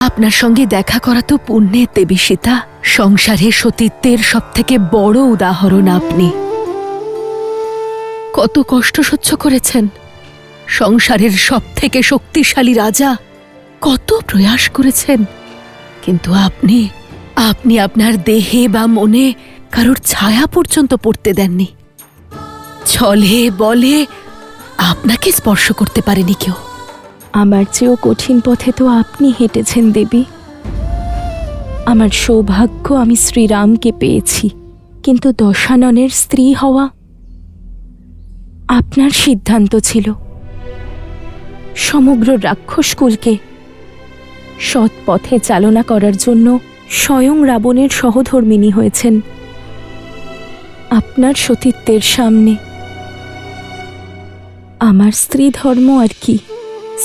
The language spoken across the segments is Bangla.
আপনার সঙ্গে দেখা করা তো পুণ্যের দেবী সীতা। সংসারে সতীত্বের সবথেকে বড় উদাহরণ আপনি। কত কষ্ট সহ্য করেছেন। সংসারের সবথেকে শক্তিশালী রাজা, কত প্রয়াস করেছেন, কিন্তু আপনি আপনার দেহে বা মনে কারোর ছায়া পর্যন্ত পড়তে দেননি। ছলে বলে আপনাকে স্পর্শ করতে পারেনি কেউ। আমার চেয়েও কঠিন পথে তো আপনি হেঁটেছেন দেবী। আমার সৌভাগ্য আমি শ্রীরামকে পেয়েছি, কিন্তু দশাননের স্ত্রী হওয়া আপনার সিদ্ধান্ত ছিল। সমগ্র রাক্ষসকুলকে সৎ পথে চালনা করার জন্য স্বয়ং রাবণের সহধর্মিণী হয়েছেন আপনার সতীত্বের সামনে। আমার স্ত্রী ধর্ম আর কি,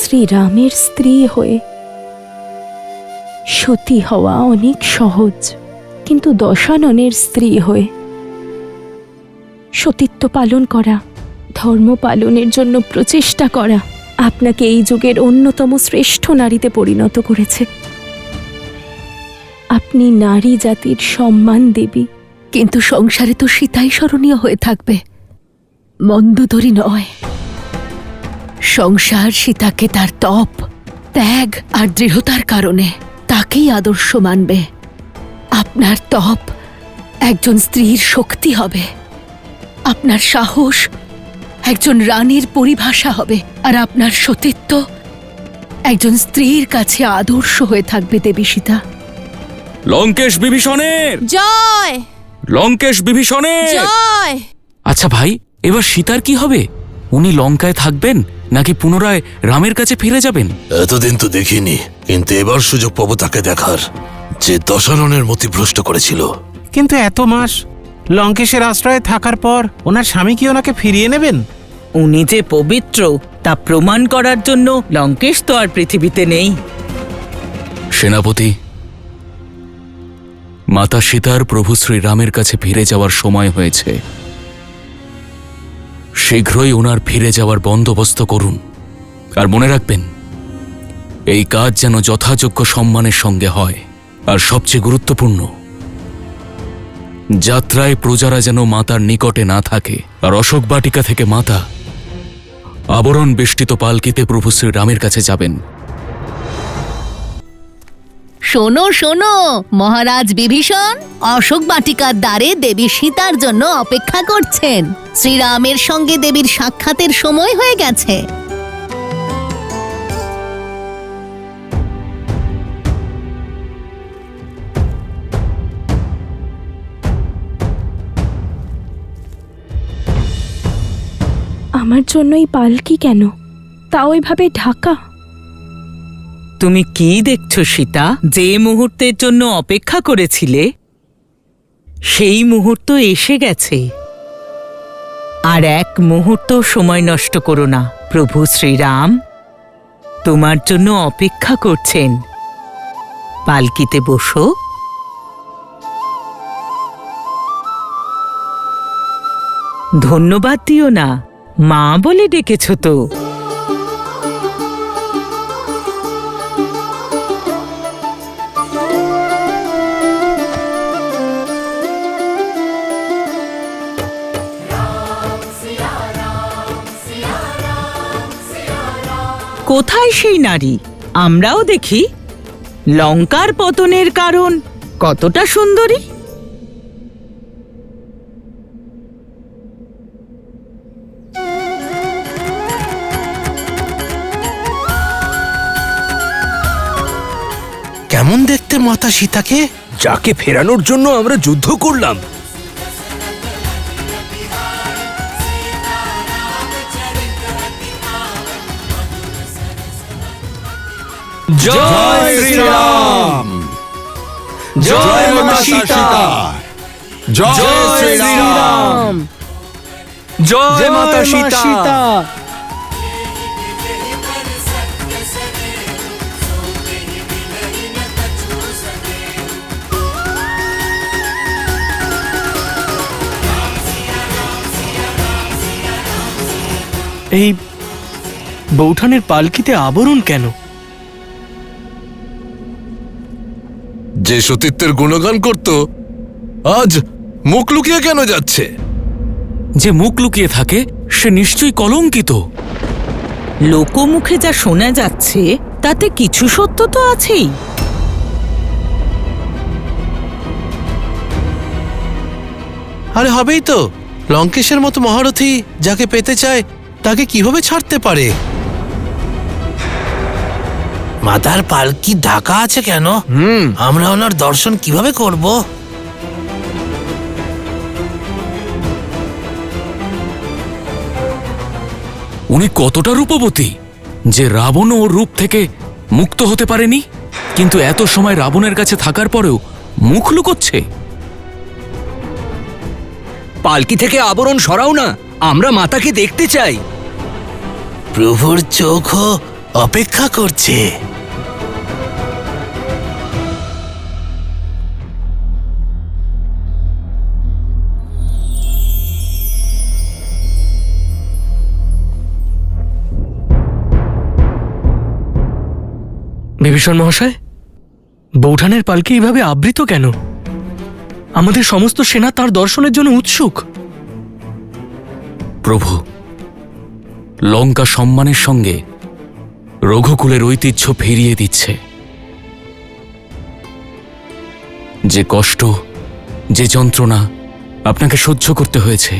শ্রীরামের স্ত্রী হয়ে সতী হওয়া অনেক সহজ, কিন্তু দশাননের স্ত্রী হয়ে সতীত্ব পালন করা, ধর্ম পালনের জন্য প্রচেষ্টা করা আপনাকে এই যুগের অন্যতম শ্রেষ্ঠ নারীতে পরিণত করেছে। আপনি নারী জাতির সম্মান দেবী। কিন্তু সংসারে তো সীতাই স্মরণীয় হয়ে থাকবে, মন্দোদরী নয়। সংসার সীতাকে তার তপ, ত্যাগ আর দৃঢ়তার কারণে তাকেই আদর্শ মানবে। আপনার তপ একজন স্ত্রীর শক্তি হবে, আপনার সাহস একজন রানীর পরিভাষা হবে, আর আপনার সতীত্ব একজন স্ত্রীর কাছে আদর্শ হয়ে থাকবে দেবী সীতা। লঙ্কেশ বিভীষণের জয়! লঙ্কেশ বিভীষণের জয়! আচ্ছা ভাই, এবার সীতার কি হবে? উনি লঙ্কায় থাকবেন নাকি পুনরায় রামের কাছে ফিরে যাবেন? এতদিন তো দেখিনি, কিন্তু এবার সুযোগ পাবো তাকে দেখার, যে দশাননের মতিভ্রষ্ট করেছিল। কিন্তু এত মাস লঙ্কেশের আশ্রয়ে থাকার পর ওনার স্বামী কি ওনাকে ফিরিয়ে নেবেন? উনি যে পবিত্র তা প্রমাণ করার জন্য লঙ্কেশ তো আর পৃথিবীতে নেই। সেনাপতি, মাতা সীতার প্রভু শ্রীরামের কাছে ফিরে যাওয়ার সময় হয়েছে। শীঘ্রই ওনার ফিরে যাওয়ার বন্দোবস্ত করুন। আর মনে রাখবেন, এই কাজ যেন যথাযোগ্য সম্মানের সঙ্গে হয়। আর সবচেয়ে গুরুত্বপূর্ণ, যাত্রায় প্রজারা যেন মাতার নিকটে না থাকে। আর অশোক বাটিকা থেকে মাতা আবরণ বেষ্টিত পালকিতে প্রভু শ্রীরামের কাছে যাবেন। শোনো শোনো, মহারাজ বিভীষণ অশোক বাটিকার দ্বারে দেবী সীতার জন্য অপেক্ষা করছেন। শ্রীরামের সঙ্গে দেবীর সাক্ষাতের সময় হয়ে গেছে। আমার জন্যই পালকি কেন, তাও ওইভাবে ঢাকা? তুমি কি দেখছো সীতা? যে মুহূর্তের জন্য অপেক্ষা করেছিলে সেই মুহূর্ত এসে গেছে। আর এক মুহূর্ত সময় নষ্ট করো না। প্রভু শ্রীরাম তোমার জন্য অপেক্ষা করছেন। পালকিতে বসো। ধন্যবাদ দিও না, মা বলে ডেকেছ তো। কোথায় সেই নারী? আমরাও দেখি লঙ্কার পতনের কারণ কতটা সুন্দরী। কেমন দেখতে মাতা সীতাকে, যাকে ফেরানোর জন্য আমরা যুদ্ধ করলাম। জয় শ্রীরাম! জয় মাতা সীতা! জয় শ্রীরাম! জয় মাতা সীতা! এই বৌঠানের পালকিতে আবরণ কেন? যে সতীত্বের গুণগান করত আজ মুখ লুকিয়ে কেন যাচ্ছে? যে মুখ লুকিয়ে থাকে সে নিশ্চয়ই কলঙ্কিত। লোকমুখে যা শোনা যাচ্ছে তাতে কিছু সত্য তো আছেই। আরে হবেই তো, লঙ্কেশের মতো মহারথী যাকে পেতে চায় তাকে কিভাবে ছাড়তে পারে? মাতার পালকি ঢাকা আছে কেন? আমরা ওনার দর্শন কিভাবে করব? উনি কতটা রূপবতী যে রাবণ ওর রূপ থেকে মুক্ত হতে পারেনি, কিন্তু এত সময় রাবণের কাছে থাকার পরেও মুখ লুকোচ্ছে। পালকি থেকে আবরণ সরাও না, আমরা মাতাকে দেখতে চাই। প্রভুর চোখও অপেক্ষা করছে। বিভীষণ মহাশয়, বৌঠানের পালকি এইভাবে আবৃত কেন? আমাদের সমস্ত সেনা তার দর্শনের জন্য উৎসুক। প্রভু, লঙ্কা সম্মানের সঙ্গে রঘুকুলের ঐতিহ্য ফিরিয়ে দিচ্ছে। যে কষ্ট, যে যন্ত্রণা আপনাকে সহ্য করতে হয়েছে,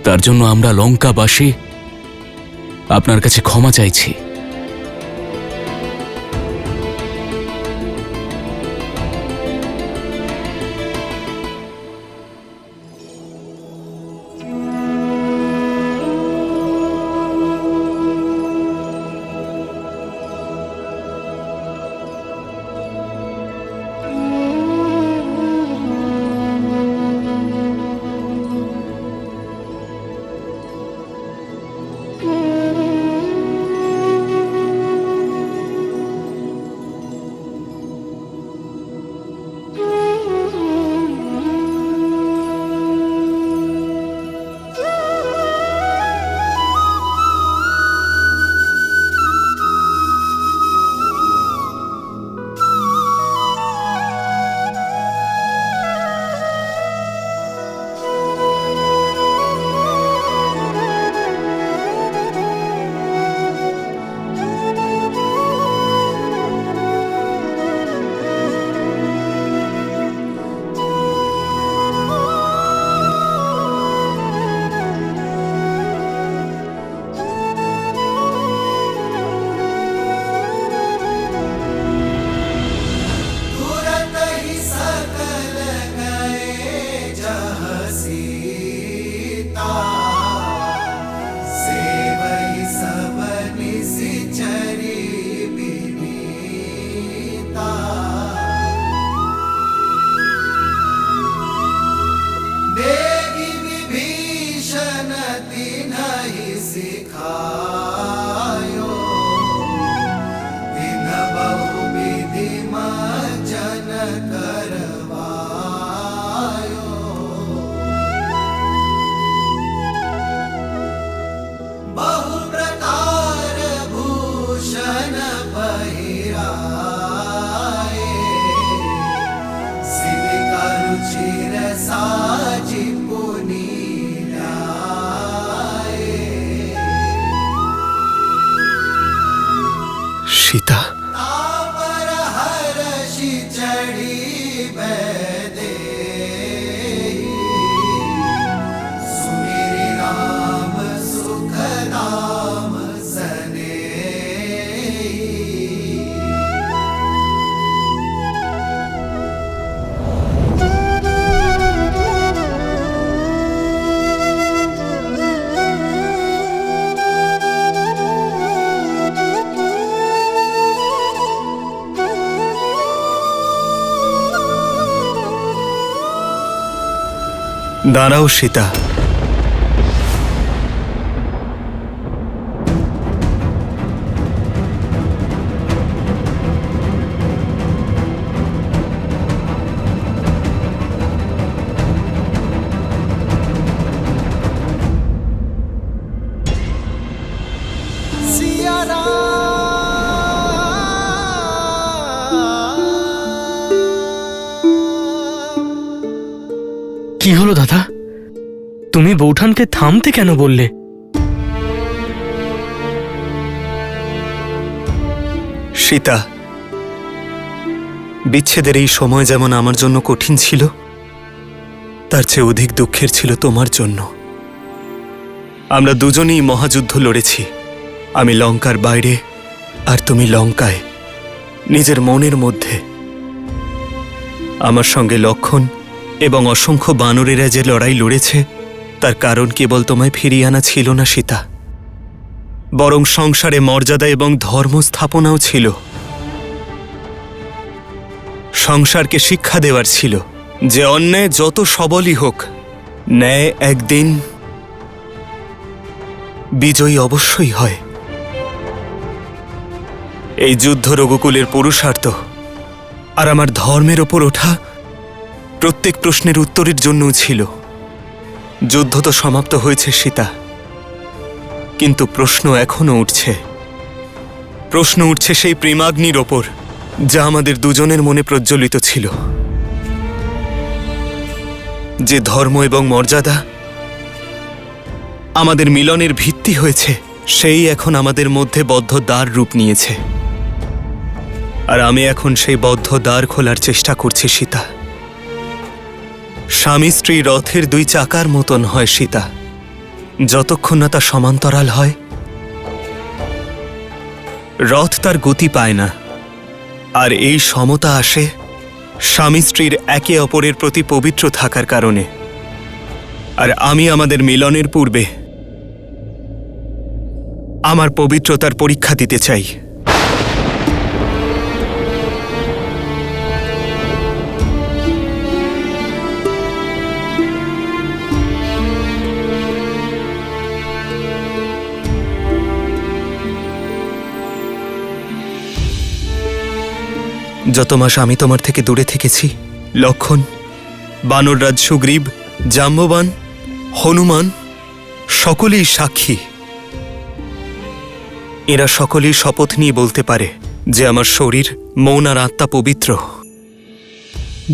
তার জন্য আমরা লঙ্কাবাসী আপনার কাছে ক্ষমা চাইছি। সীতা, দাঁড়াও সীতা। কি হলো দাদা? তুমি বৌঠানকে থামতে কেন বললে? সীতা, বিচ্ছেদের এই সময় যেমন আমার জন্য কঠিন ছিল, তার চেয়ে অধিক দুঃখের ছিল তোমার জন্য। আমরা দুজনেই মহাযুদ্ধ লড়েছি, আমি লঙ্কার বাইরে আর তুমি লঙ্কায়, নিজের মনের মধ্যে। আমার সঙ্গে লক্ষণ এবং অসংখ্য বানরেরা যে লড়াই লড়েছে, তার কারণ কেবল তোমায় ফিরিয়ে আনা ছিল না সীতা, বরং সংসারে মর্যাদা এবং ধর্ম স্থাপনাও ছিল। সংসারকে শিক্ষা দেওয়ার ছিল যে অন্যায় যত সবলই হোক, ন্যায় একদিন বিজয়ী অবশ্যই হয়। এই যুদ্ধ রঘুকুলের পুরুষার্থ আর আমার ধর্মের ওপর ওঠা প্রত্যেক প্রশ্নের উত্তরের জন্যও ছিল। যুদ্ধ তো সমাপ্ত হয়েছে সীতা, কিন্তু প্রশ্ন এখনো উঠছে। প্রশ্ন উঠছে সেই প্রেমাগ্নির ওপর যা আমাদের দুজনের মনে প্রজ্বলিত ছিল। যে ধর্ম এবং মর্যাদা আমাদের মিলনের ভিত্তি হয়েছে, সেই এখন আমাদের মধ্যে বদ্ধ দ্বার রূপ নিয়েছে। আর আমি এখন সেই বদ্ধ দ্বার খোলার চেষ্টা করছি সীতা। স্বামী স্ত্রী রথের দুই চাকার মতন হয় সীতা, যতক্ষণ না তা সমান্তরাল হয় রথ তার গতি পায় না। আর এই সমতা আসে স্বামী স্ত্রীর একে অপরের প্রতি পবিত্র থাকার কারণে। আর আমি আমাদের মিলনের পূর্বে আমার পবিত্রতার পরীক্ষা দিতে চাই। যত মাস আমি তোমার থেকে দূরে থেকেছি, লক্ষণ, বানররাজ সুগ্রীব, জাম্ববান, হনুমান সকলেই সাক্ষী। এরা সকলেই শপথ নিয়ে বলতে পারে যে আমার শরীর, মন আর আত্মা পবিত্র,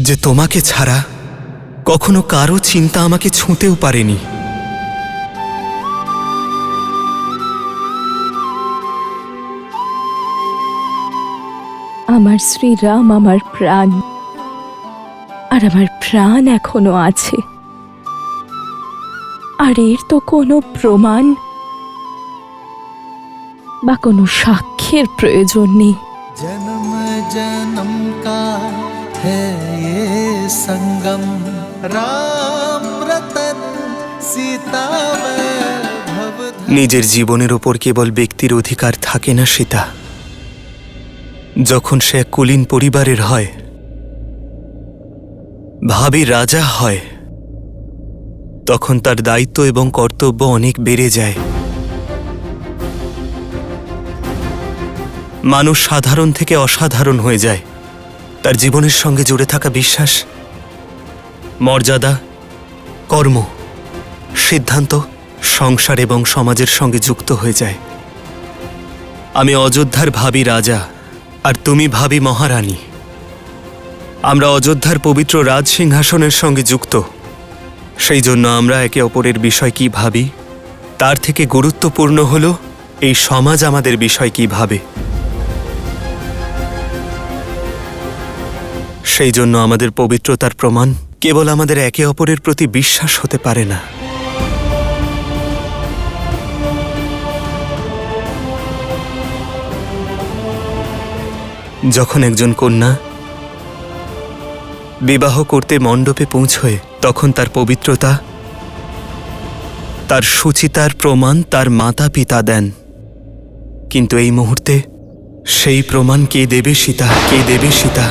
যে তোমাকে ছাড়া কখনো কারো চিন্তা আমাকে ছুঁতেও পারেনি। আমার শ্রীরাম আমার প্রাণ, আর আমার প্রাণ এখনো আছে। আর এর তো কোনো প্রমাণ বা কোনো সাক্ষ্যের প্রয়োজন নেই। जन्म जन्म का है ये संगम, राम रतन सीता वैभव। নিজের জীবনের ওপর কেবল ব্যক্তির অধিকার থাকে না সীতা। যখন সে এক কুলীন পরিবারের হয়, ভাবী রাজা হয়, তখন তার দায়িত্ব এবং কর্তব্য অনেক বেড়ে যায়। মানুষ সাধারণ থেকে অসাধারণ হয়ে যায়। তার জীবনের সঙ্গে জুড়ে থাকা বিশ্বাস, মর্যাদা, কর্ম, সিদ্ধান্ত সংসার এবং সমাজের সঙ্গে যুক্ত হয়ে যায়। আমি অযোধ্যার ভাবী রাজা, আর তুমি ভাবী মহারানী। আমরা অযোধ্যার পবিত্র রাজ সিংহাসনের সঙ্গে যুক্ত। সেই জন্য আমরা একে অপরের বিষয় কি ভাবি, তার থেকে গুরুত্বপূর্ণ হল এই সমাজ আমাদের বিষয় কি ভাবে। সেই জন্য আমাদের পবিত্রতার প্রমাণ কেবল আমাদের একে অপরের প্রতি বিশ্বাস হতে পারে না। যখন একজন কন্যা বিবাহ করতে মণ্ডপে পৌঁছয়, তখন তার পবিত্রতা, তার সুচিতার প্রমাণ তার মাতা পিতা দেন। কিন্তু এই মুহূর্তে সেই প্রমাণ কে দেবে সীতা? কে দেবে সীতা?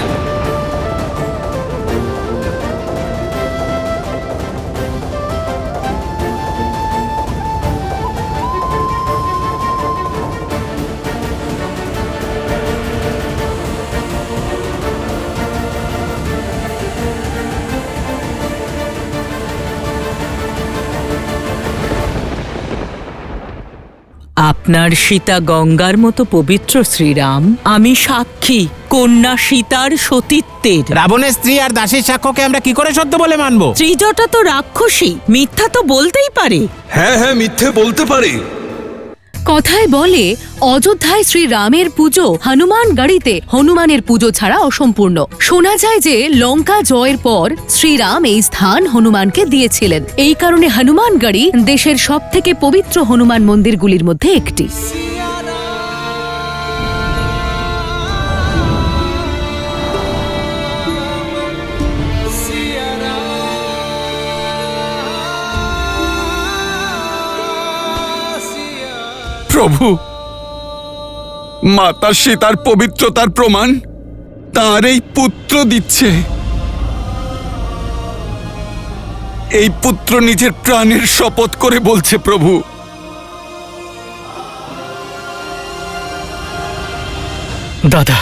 আপনার সীতা গঙ্গার মতো পবিত্র শ্রীরাম। আমি সাক্ষী, কন্যা সীতার সতীত্বের। রাবণের স্ত্রী আর দাসীর সাক্ষ্যকে আমরা কি করে সত্য বলে মানবো? ত্রিজটা তো রাক্ষসী, মিথ্যা তো বলতেই পারে। হ্যাঁ হ্যাঁ, মিথ্যে বলতে পারে। কথায় বলে অযোধ্যায় শ্রীরামের পুজো হনুমান গাড়িতে হনুমানের পুজো ছাড়া অসম্পূর্ণ। শোনা যায় যে লঙ্কা জয়ের পর শ্রীরাম এই স্থান হনুমানকে দিয়েছিলেন। এই কারণে হনুমান গাড়ি দেশের সবথেকে পবিত্র হনুমান মন্দিরগুলির মধ্যে একটি। প্রভু, মাতা সীতার পবিত্রতার প্রমাণ তার এই পুত্র দিচ্ছে। এই পুত্র নিজের প্রাণের শপথ করে বলছে প্রভু। দাদা,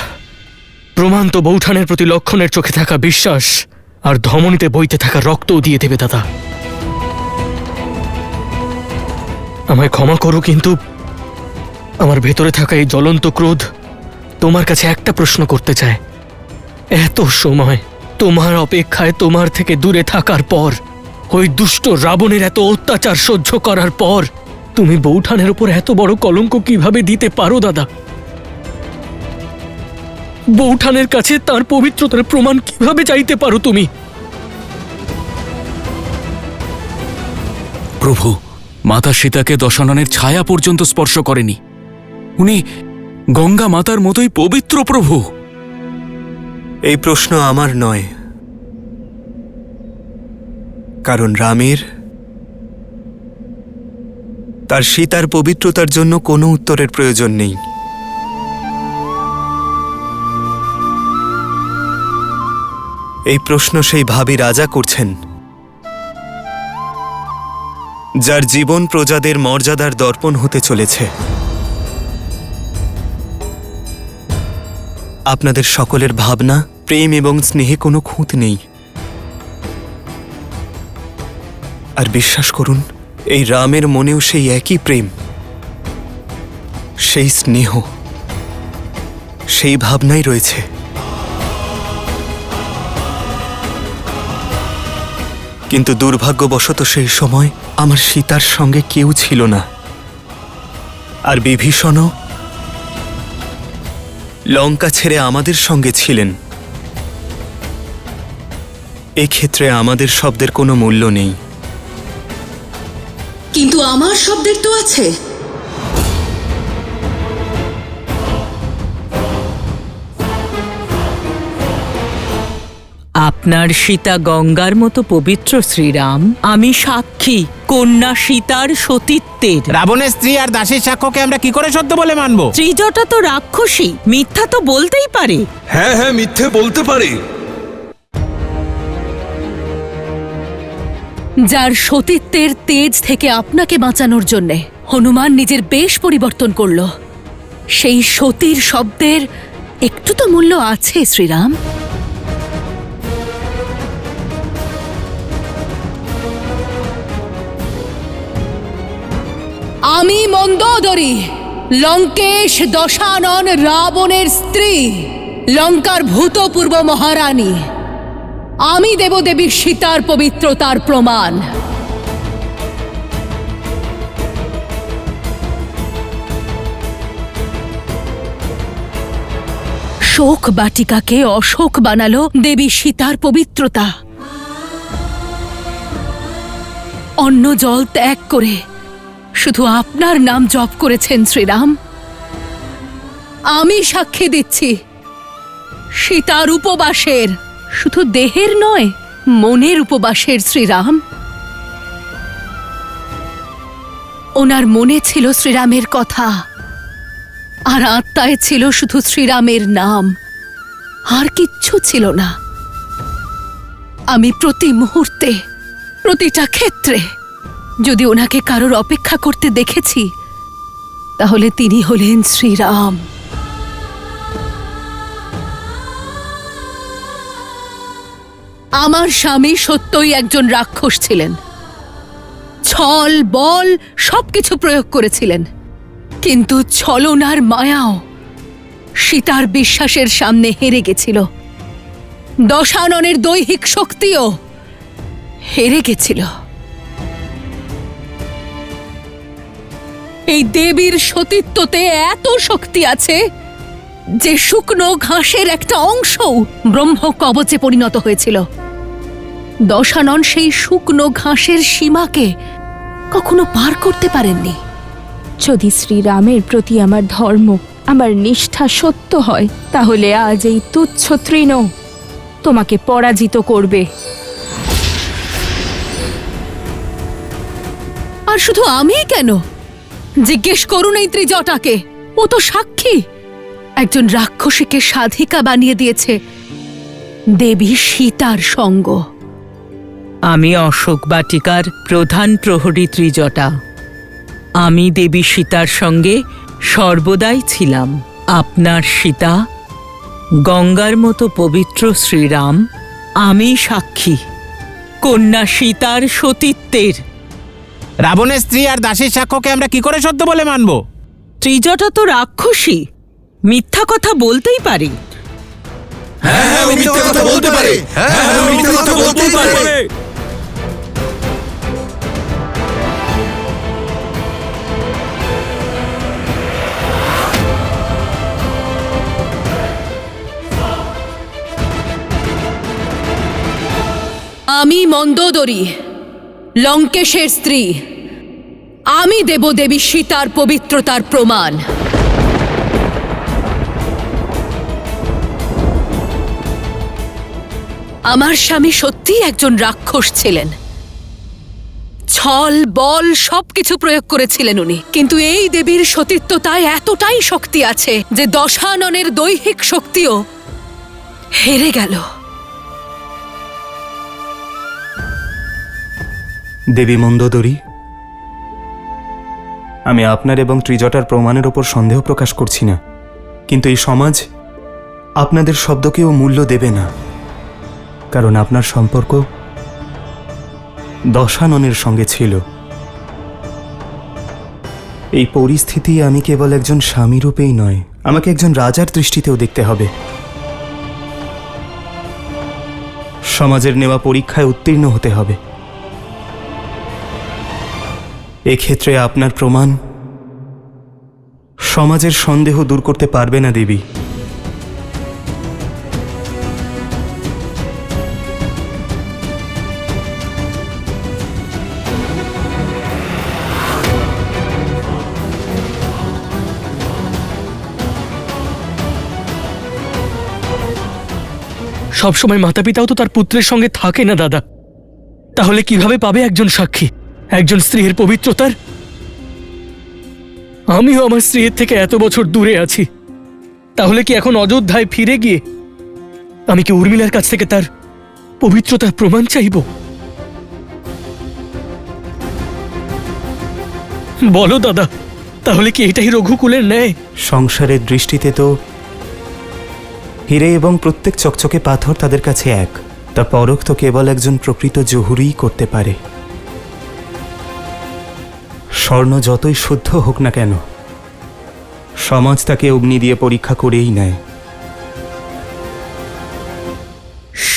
প্রমাণ তো বৌঠানের প্রতি লক্ষণের চোখে থাকা বিশ্বাস আর ধমনীতে বইতে থাকা রক্তও দিয়ে দেবে দাদা। আমায় ক্ষমা করো, কিন্তু আমার ভেতরে থাকা এই জ্বলন্ত ক্রোধ তোমার কাছে একটা প্রশ্ন করতে চায়। এত সময় তোমার অপেক্ষায়, তোমার থেকে দূরে থাকার পর, ওই দুষ্ট রাবণের এত অত্যাচার সহ্য করার পর তুমি বৌঠানের উপর এত বড় কলঙ্ক কিভাবে দিতে পারো দাদা? বৌঠানের কাছে তার পবিত্রতার প্রমাণ কিভাবে চাইতে পারো তুমি? প্রভু, মাতা সীতাকে দশাননের ছায়া পর্যন্ত স্পর্শ করেনি। উনি গঙ্গা মাতার মতোই পবিত্র প্রভু। এই প্রশ্ন আমার নয়, কারণ রামের তার সীতার পবিত্রতার জন্য কোনো উত্তরের প্রয়োজন নেই। এই প্রশ্ন সেই ভাবী রাজা করছেন, যার জীবন প্রজাদের মর্যাদার দর্পণ হতে চলেছে। আপনাদের সকলের ভাবনা, প্রেম এবং স্নেহে কোনো খুঁত নেই। আর বিশ্বাস করুন, এই রামের মনেও সেই একই প্রেম, সেই স্নেহ, সেই ভাবনাই রয়েছে। কিন্তু দুর্ভাগ্যবশত সেই সময় আমার সীতার সঙ্গে কেউ ছিল না। আর বিভীষণও লঙ্কা ছেড়ে আমাদের সঙ্গে ছিলেন। এক্ষেত্রে আমাদের শব্দের কোনো মূল্য নেই। কিন্তু আমার শব্দের তো আছে। আপনার সীতা গঙ্গার মতো পবিত্র শ্রীরাম, আমি সাক্ষী কন্যা সীতার সতীত্বের। রাবণের স্ত্রী আর দাসীর সাক্ষ্যকে আমরা কি করে সত্য বলে মানবো? ত্রিজটা তো রাক্ষসী, মিথ্যা তো বলতেই পারে। হ্যাঁ হ্যাঁ, মিথ্যে বলতে পারে। যার সতীত্বের তেজ থেকে আপনাকে বাঁচানোর জন্যে হনুমান নিজের বেশ পরিবর্তন করল, সেই সতীর শব্দের একটু তো মূল্য আছে শ্রীরাম। আমি মন্দোদরী, লঙ্কেশ দশানন রাবণের স্ত্রী, লঙ্কার ভূতপূর্ব মহারানী। আমি দেবদেবী সীতার পবিত্রতার প্রমাণ। শোক বাটিকাকে অশোক বানালো দেবী সীতার পবিত্রতা। অন্য জল ত্যাগ করে শুধু আপনার নাম জপ করেছেন শ্রীরাম। আমি সাক্ষী দিচ্ছি, সীতার উপবাসের, শুধু দেহের নয়, মনের উপবাসের শ্রীরাম। ওনার মনে ছিল শ্রীরামের কথা, আর আত্মায় ছিল শুধু শ্রীরামের নাম, আর কিচ্ছু ছিল না। আমি প্রতি মুহূর্তে, প্রতিটা ক্ষেত্রে যদি ওনাকে কারোর অপেক্ষা করতে দেখেছি, তাহলে তিনি হলেন শ্রীরাম। আমার স্বামী সত্যই একজন রাক্ষস ছিলেন। ছল বল সবকিছু প্রয়োগ করেছিলেন, কিন্তু ছলনার মায়াও সীতার বিশ্বাসের সামনে হেরে গেছিল। দশাননের দৈহিক শক্তিও হেরে গেছিল। এই দেবীর সতীত্বতে এত শক্তি আছে যে শুকনো ঘাসের একটা অংশও ব্রহ্ম কবচে পরিণত হয়েছিল। দশানন সেই শুকনো ঘাসের সীমাকে কখনো পার করতে পারেননি। যদি শ্রীরামের প্রতি আমার ধর্ম, আমার নিষ্ঠা সত্য হয়, তাহলে আজ এই তুচ্ছ তৃণ তোমাকে পরাজিত করবে। আর শুধু আমি কেন, জিজ্ঞেস করুন এই ত্রিজটাকে, ও তো সাক্ষী। একজন রাক্ষসীকে সাধিকা বানিয়ে দিয়েছে দেবী সীতার সঙ্গ। আমি অশোক বাটিকার প্রধান প্রহরী ত্রিজটা। আমি দেবী সীতার সঙ্গে সর্বদাই ছিলাম। আপনার সীতা, গঙ্গার মতো পবিত্র শ্রীরাম, আমি সাক্ষী কন্যা সীতার সতীত্বের। রাবণের স্ত্রী আর দাসীর সাক্ষ্যকে আমরা কি করে সত্য বলে মানব? ত্রিজটা তো রাক্ষসী, মিথ্যা কথা বলতেই পারে। আমি মন্দোদরী, লঙ্কেশের স্ত্রী। আমি দেব দেবী সীতার পবিত্রতার প্রমাণ। আমার স্বামী সত্যিই একজন রাক্ষস ছিলেন। ছল বল সবকিছু প্রয়োগ করেছিলেন উনি, কিন্তু এই দেবীর সতীত্বতায় এতটাই শক্তি আছে যে দশাননের দৈহিক শক্তিও হেরে গেল। দেবী মন্দোদরী, আমি আপনার এবং ত্রিজটার প্রমাণের ওপর সন্দেহ প্রকাশ করছি না, কিন্তু এই সমাজ আপনাদের শব্দকেও মূল্য দেবে না, কারণ আপনার সম্পর্ক দশাননের সঙ্গে ছিল। এই পরিস্থিতি আমি কেবল একজন স্বামী রূপেই নয়, আমাকে একজন রাজার দৃষ্টিতেও দেখতে হবে। সমাজের নেওয়া পরীক্ষায় উত্তীর্ণ হতে হবে। এক্ষেত্রে আপনার প্রমাণ সমাজের সন্দেহ দূর করতে পারবে না দেবী। সবসময় মাতা পিতাও তো তার পুত্রের সঙ্গে থাকে না দাদা, তাহলে কিভাবে পাবে একজন সাক্ষী একজন স্ত্রীর পবিত্রতার? আমিও আমার স্ত্রীর থেকে এত বছর দূরে আছি, তাহলে কি এখন অযোধ্যায় ফিরে গিয়ে আমি কি উর্মিলার কাছ থেকে তার পবিত্রতার প্রমাণ চাইব? বলো দাদা, তাহলে কি এটাই রঘুকুলের ন্যায়? সংসারের দৃষ্টিতে তো হিরে এবং প্রত্যেক চকচকে পাথর তাদের কাছে এক। তা পরখ তো কেবল একজন প্রকৃত জহুরিই করতে পারে। স্বর্ণ যতই শুদ্ধ হোক না কেন, সমাজ তাকে অগ্নি দিয়ে পরীক্ষা করেই নেয়।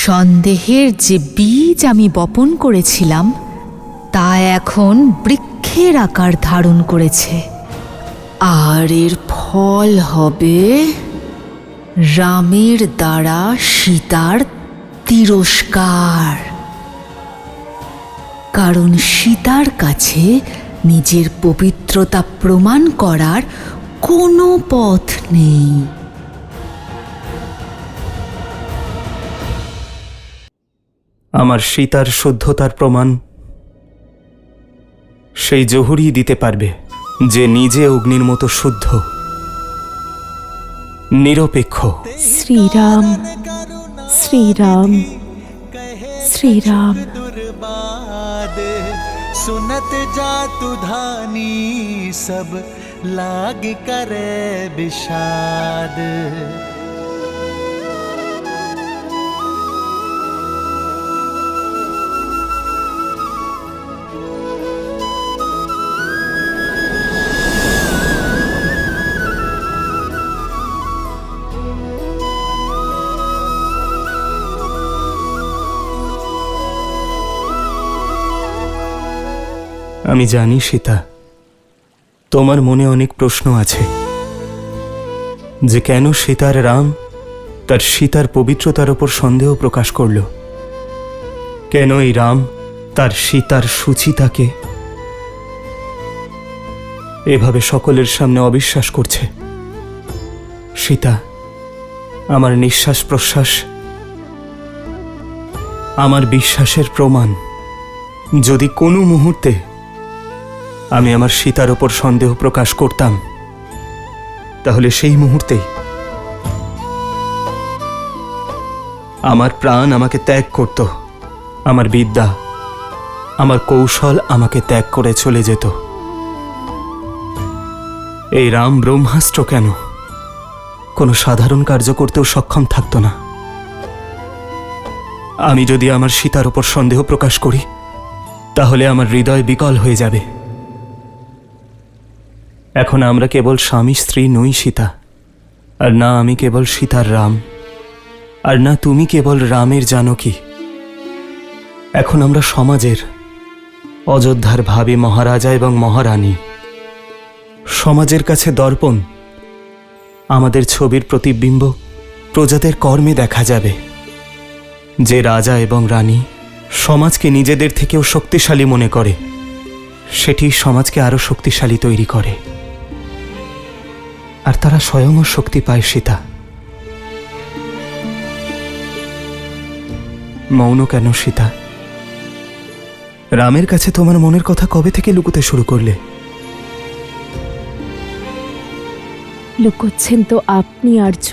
সন্দেহের যে বীজ আমি বপন করেছিলাম তা এখন বৃক্ষের আকার ধারণ করেছে, আর এর ফল হবে রামের দ্বারা সীতার তিরস্কার। কারণ সীতার কাছে নিজের পবিত্রতা প্রমাণ করার কোনো পথ নেই। আমার সীতার শুদ্ধতার প্রমাণ সেই জহুরি দিতে পারবে, যে নিজে অগ্নির মতো শুদ্ধ, নিরপেক্ষ। শ্রীরাম, শ্রীরাম, শ্রীরাম। सुनत जातु धानी सब लाग करे विषाद। আমি জানি সীতা, তোমার মনে অনেক প্রশ্ন আছে যে কেন সীতার রাম তার সীতার পবিত্রতার ওপর সন্দেহ প্রকাশ করল, কেন এই রাম তার সীতার সুচিতাকে এভাবে সকলের সামনে অবিশ্বাস করছে। সীতা, আমার নিঃশ্বাস প্রশ্বাস আমার বিশ্বাসের প্রমাণ। যদি কোনো মুহূর্তে আমি আমার সীতার ওপর সন্দেহ প্রকাশ করতাম, তাহলে সেই মুহূর্তেই আমার প্রাণ আমাকে ত্যাগ করত, আমার বিদ্যা, আমার কৌশল আমাকে ত্যাগ করে চলে যেত। এই রাম ব্রহ্মাস্ত্র কেন কোনো সাধারণ কার্য করতেও সক্ষম থাকত না? আমি যদি আমার সীতার উপর সন্দেহ প্রকাশ করি, তাহলে আমার হৃদয় বিকল হয়ে যাবে। এখন আমরা কেবল স্বামী স্ত্রী নই সীতা, আর না আমি কেবল সীতার রাম, আর না তুমি কেবল রামের জানকী। এখন আমরা সমাজের, অযোধ্যার ভাবী মহারাজা এবং মহারানী। সমাজের কাছে দর্পণ, আমাদের ছবির প্রতিবিম্ব প্রজাদের কর্মে দেখা যাবে। যে রাজা এবং রানী সমাজকে নিজেদের থেকেও শক্তিশালী মনে করে, সেটি সমাজকে আরো শক্তিশালী তৈরি করে, আর তারা স্বয়ংও শক্তি পায়। সীতা, মৌন কেন সীতা? রামের কাছে তোমার মনের কথা কবে থেকে লুকোতে শুরু করলে? লুকোচ্ছেন তো আপনি আর্য।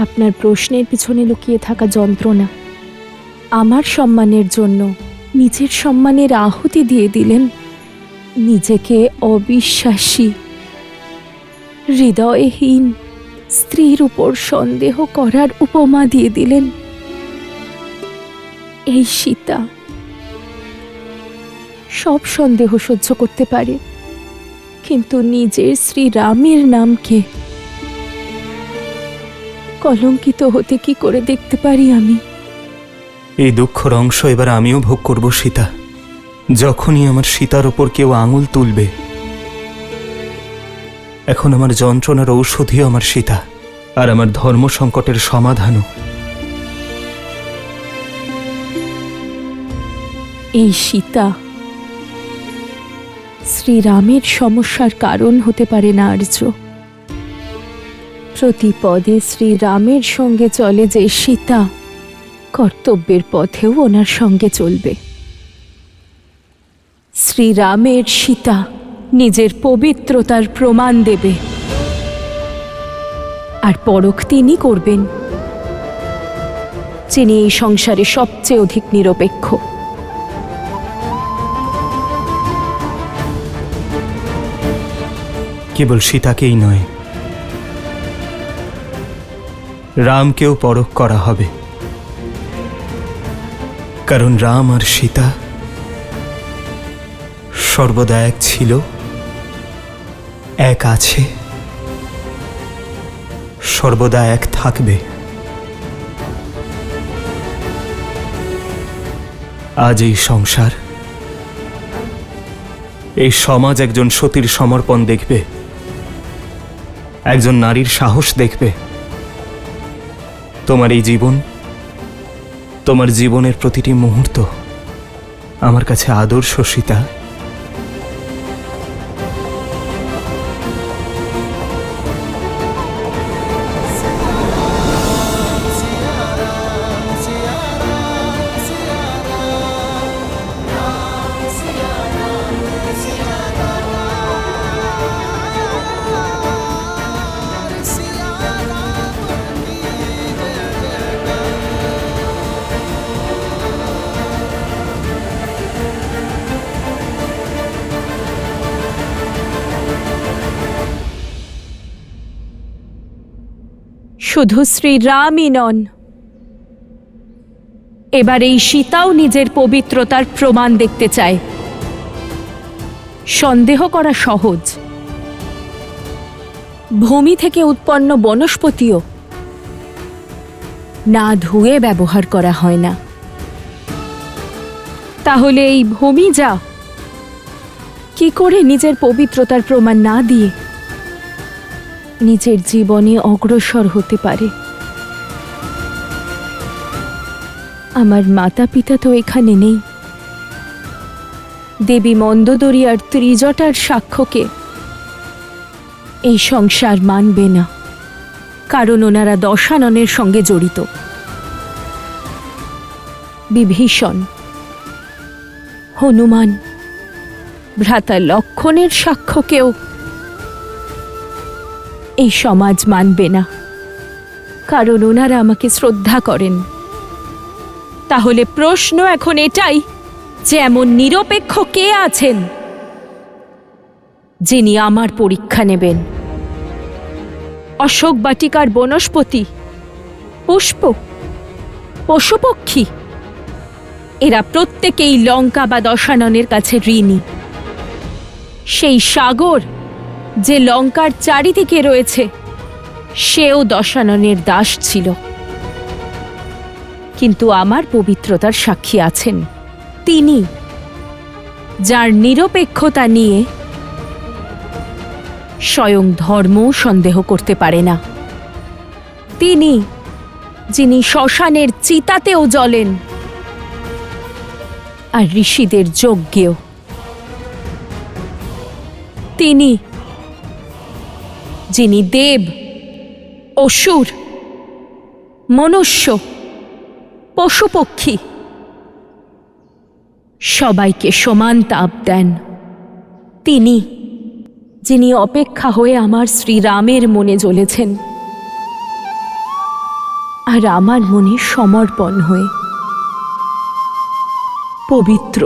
আপনার প্রশ্নের পিছনে লুকিয়ে থাকা যন্ত্রণা। আমার সম্মানের জন্য নিজের সম্মানের আহুতি দিয়ে দিলেন, নিজেকে অবিশ্বাসী, হৃদয়হীন স্ত্রীর উপর সন্দেহ করার উপমা দিয়ে দিলেন। এই সীতা সব সন্দেহ সহ্য করতে পারে, কিন্তু নিজের শ্রীরামের নামকে কলঙ্কিত হতে কি করে দেখতে পারি আমি? এই দুঃখর অংশ এবার আমিও ভোগ করব সীতা। যখনই আমার সীতার ওপর কেউ আঙুল তুলবে, এখন আমার যন্ত্রণার ঔষধিও আমার সীতা, আর আমার ধর্ম সংকটের সমাধানও। এই সীতা শ্রীরামের সমস্যার কারণ হতে পারে না আর্য। প্রতি পদে শ্রীরামের সঙ্গে চলে যে সীতা, কর্তব্যের পথেও ওনার সঙ্গে চলবে। শ্রীরামের সীতা নিজের পবিত্রতার প্রমাণ দেবে, আর পরখ তিনি করবেন, যিনি এই সংসারে সবচেয়ে অধিক নিরপেক্ষ। কেবল সীতাকেই নয়, রামকেও পরখ করা হবে, কারণ রাম আর সীতা সর্বদা এক ছিল, এক আছে, সর্বদা এক থাকবে। আজ এই সংসার, এই সমাজ একজন সতীর সমর্পণ দেখবে, একজন নারীর সাহস দেখবে। তোমার এই জীবন, তোমার জীবনের প্রতিটি মুহূর্ত আমার কাছে আদর্শ সীতা। শুধু শ্রীরামই নন, এবার এই সীতাও নিজের পবিত্রতার প্রমাণ দেখতে চায়। সন্দেহ করা সহজ, ভূমি থেকে উৎপন্ন বনস্পতিও না ধুয়ে ব্যবহার করা হয় না। তাহলে এই ভূমিজা কি করে নিজের পবিত্রতার প্রমাণ না দিয়ে নিজের জীবনে অগ্রসর হতে পারে? আমার মাতা পিতা তো এখানে নেই। দেবী মন্দোদরী আর ত্রিজটার সাক্ষ্যকে এই সংসার মানবে না, কারণ ওনারা দশাননের সঙ্গে জড়িত। বিভীষণ, হনুমান, ভ্রাতা লক্ষণের সাক্ষ্যকেও এই সমাজ মানবে না, কারণ ওনারা আমাকে শ্রদ্ধা করেন। তাহলে প্রশ্ন এখন এটাই যে এমন নিরপেক্ষ কে আছেন যিনি আমার পরীক্ষা নেবেন? অশোক বাটিকার বনস্পতি, পুষ্প, পশুপক্ষী এরা প্রত্যেকেই লঙ্কা বা দশাননের কাছে ঋণী। সেই সাগর যে লঙ্কার চারিদিকে রয়েছে সেও দশাননের দাস ছিল, কিন্তু আমার পবিত্রতার সাক্ষী আছেন তিনি, যার নিরপেক্ষতা নিয়ে স্বয়ং ধর্ম সন্দেহ করতে পারে না। তিনি, যিনি শ্মশানের চিতাতেও জ্বলেন আর ঋষিদের যজ্ঞেও। তিনি, যিনি দেব, অসুর, মনুষ্য, পশুপক্ষী সবাইকে সমান তাপ দেন। তিনি, যিনি অপেক্ষা হয়ে আমার শ্রীরামের মনে জ্বলেছেন আর আমার মনে সমর্পণ হয়ে। পবিত্র,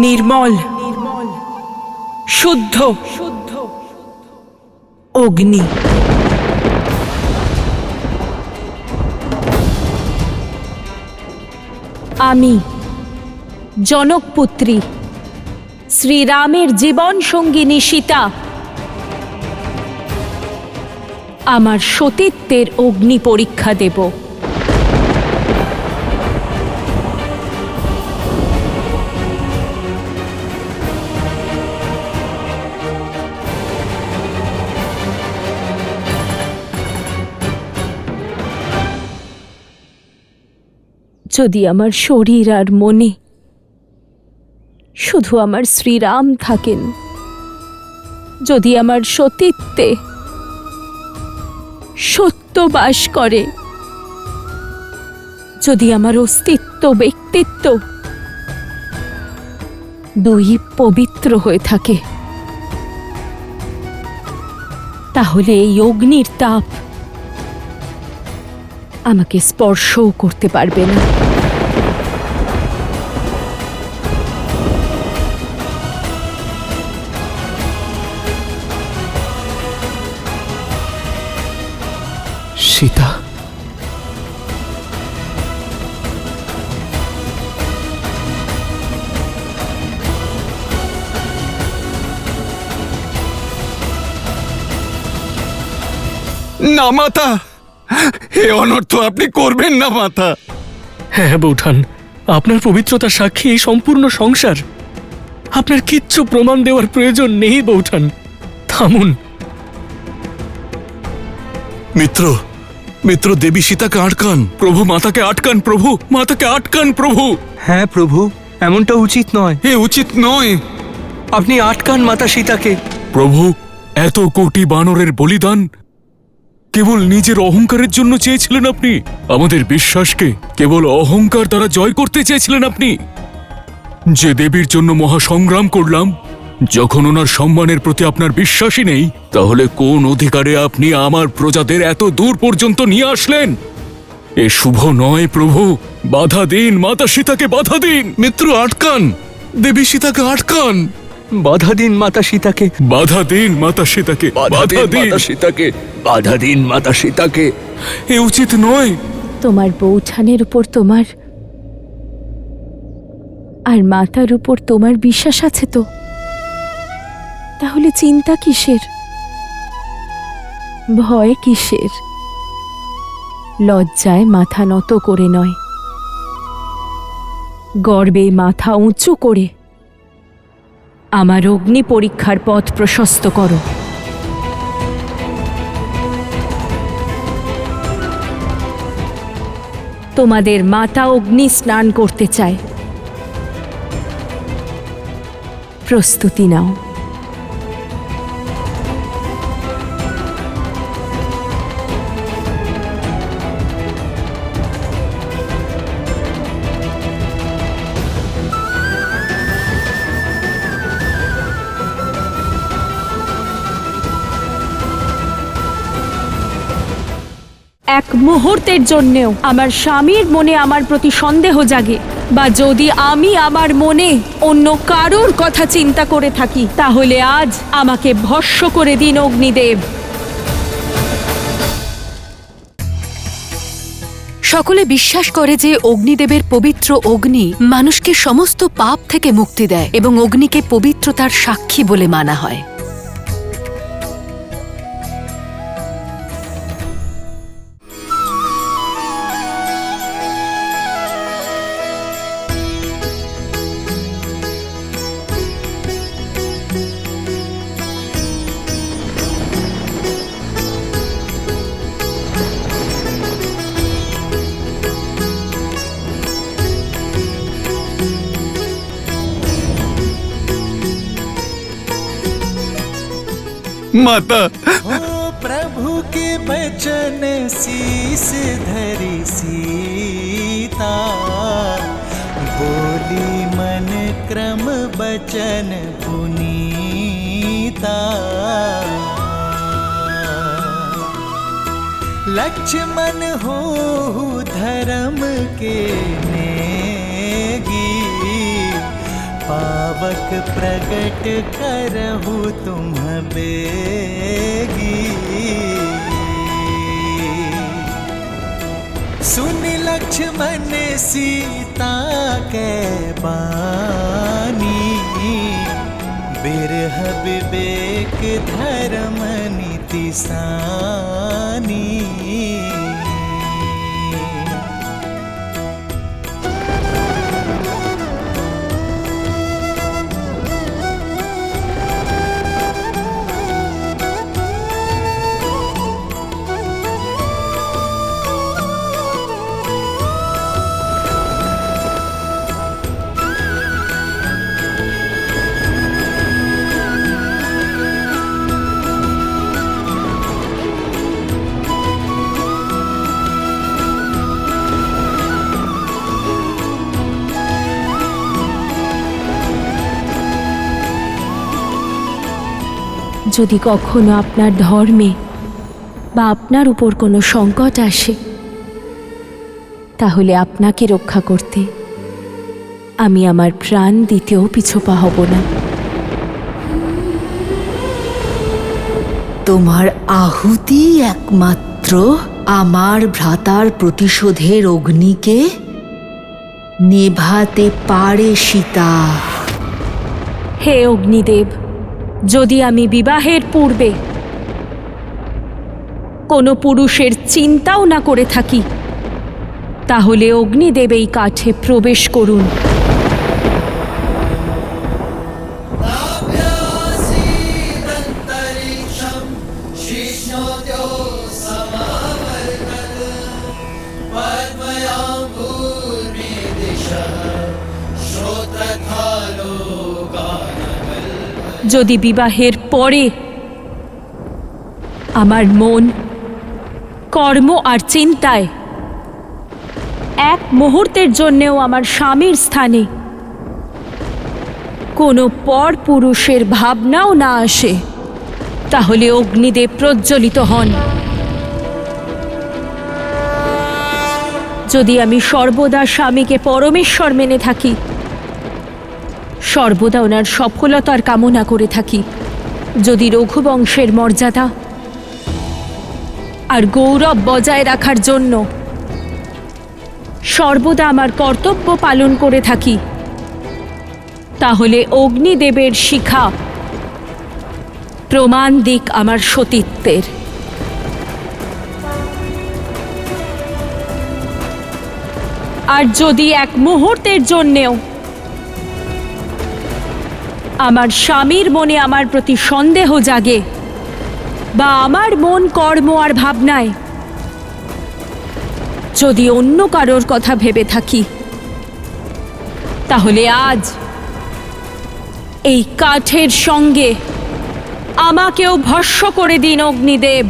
নির্মল, শুদ্ধ, অগ্নি। আমি জনকপুত্রী শ্রীরামের জীবন সঙ্গিনী সীতা আমার সতীত্বের অগ্নি পরীক্ষা দেব। যদি আমার শরীর আর মনে শুধু আমার শ্রীরাম থাকেন, যদি আমার সতীত্বে সত্য বাস করে, যদি আমার অস্তিত্ব, ব্যক্তিত্ব দুই পবিত্র হয়ে থাকে, তাহলে এই অগ্নির তাপ আমাকে স্পর্শও করতে পারবে না। সীতা, না মাতা, হে অনর্থ আপনি করবেন না মাতা। হ্যাঁ বৌঠান, আপনার পবিত্রতার সাক্ষী এই সম্পূর্ণ সংসার। আপনার কিচ্ছু প্রমাণ দেওয়ার প্রয়োজন নেই বৌঠান, থামুন। মিত্র, মিত্র, দেবী সীতাকে আটকান। প্রভু মাতাকে আটকান, প্রভু মাতাকে আটকান, প্রভু। হ্যাঁ প্রভু, এমনটা উচিত নয়। এ উচিত নয়। আপনি আটকান মাতা সীতাকে। প্রভু, এত কোটি বানরের বলিদান কেবল নিজের অহংকারের জন্য চেয়েছিলেন আপনি? আমাদের বিশ্বাসকে কেবল অহংকার দ্বারা জয় করতে চেয়েছিলেন আপনি? যে দেবীর জন্য মহাসংগ্রাম করলাম, যখন ওনার সম্মানের প্রতি আপনার বিশ্বাসই নেই, তাহলে কোন অধিকারে আপনি আমার প্রজাদের এত দূর পর্যন্ত নিয়ে আসলেন? এ শুভ নয় প্রভু, বাধা দিন, মাতা সীতাকে বাধা দিন। মিত্র আটকান, দেবী সীতাকে আটকান। বাধা দিন মাতা সীতাকে, বাধা দিন মাতা সীতাকে, বাধা দিন সীতাকে, বাধা দিন মাতা সীতাকে। এ উচিত নয়। তোমার বৌঠানের উপর তোমার আর মাতার উপর তোমার বিশ্বাস আছে তো? তাহলে চিন্তা কিসের, ভয় কিসের? লজ্জায় মাথা নত করে নয়, গর্বে মাথা উঁচু করে আমার অগ্নি পরীক্ষার পথ প্রশস্ত করো। তোমাদের মাতা অগ্নি স্নান করতে চায়, প্রস্তুতি নাও। এক মুহূর্তের জন্যেও আমার স্বামীর মনে আমার প্রতি সন্দেহ জাগে, বা যদি আমি আমার মনে অন্য কারোর কথা চিন্তা করে থাকি, তাহলে আজ আমাকে ভস্ম করে দিন অগ্নিদেব। সকলে বিশ্বাস করে যে অগ্নিদেবের পবিত্র অগ্নি মানুষকে সমস্ত পাপ থেকে মুক্তি দেয় এবং অগ্নিকে পবিত্রতার সাক্ষী বলে মানা হয়। माता हो प्रभु के बचन शीस धरी सीता, बोली मन क्रम बचन पुनीता। लक्ष्मण हो धर्म के नेगी, पावक प्रगट करहु तुम बेगी। सुन लक्ष्मण सीता के बानी, बिरह विवेक धर्म नीति सानी। যদি কখনো আপনার ধর্মে বা আপনার উপর কোনো সংকট আসে, তাহলে আপনাকে রক্ষা করতে আমি আমার প্রাণ দিতেও পিছপা হব না। তোমার আহুতি একমাত্র আমার ভ্রাতার প্রতিশোধের অগ্নিকে নেভাতে পারে সীতা। হে অগ্নিদেব, যদি আমি বিবাহের পূর্বে কোনো পুরুষের চিন্তাও না করে থাকি, তাহলে অগ্নিদেব এই কাঠে প্রবেশ করুন। যদি বিবাহের পরে আমার মন, কর্ম আর চিন্তায় এক মুহূর্তের জন্যেও আমার স্বামীর স্থানে কোনো পর পুরুষের ভাবনাও না আসে, তাহলে অগ্নিদেব প্রজ্বলিত হন। যদি আমি সর্বদা স্বামীকে পরমেশ্বর মেনে থাকি, সর্বদা ওনার সফলতার কামনা করে থাকি, যদি রঘুবংশের মর্যাদা আর গৌরব বজায় রাখার জন্য সর্বদা আমার কর্তব্য পালন করে থাকি, তাহলে অগ্নিদেবের শিখা প্রমাণ দিক আমার সতীত্বের। আর যদি এক মুহূর্তের জন্যেও আমার স্বামীর মনে আমার প্রতি সন্দেহ জাগে বা আমার মন কর্ম আর ভাবনায় যদি অন্য কারোর কথা ভেবে থাকি, তাহলে আজ এই কাঠের সঙ্গে আমাকেও ভস্ম করে দিন অগ্নিদেব।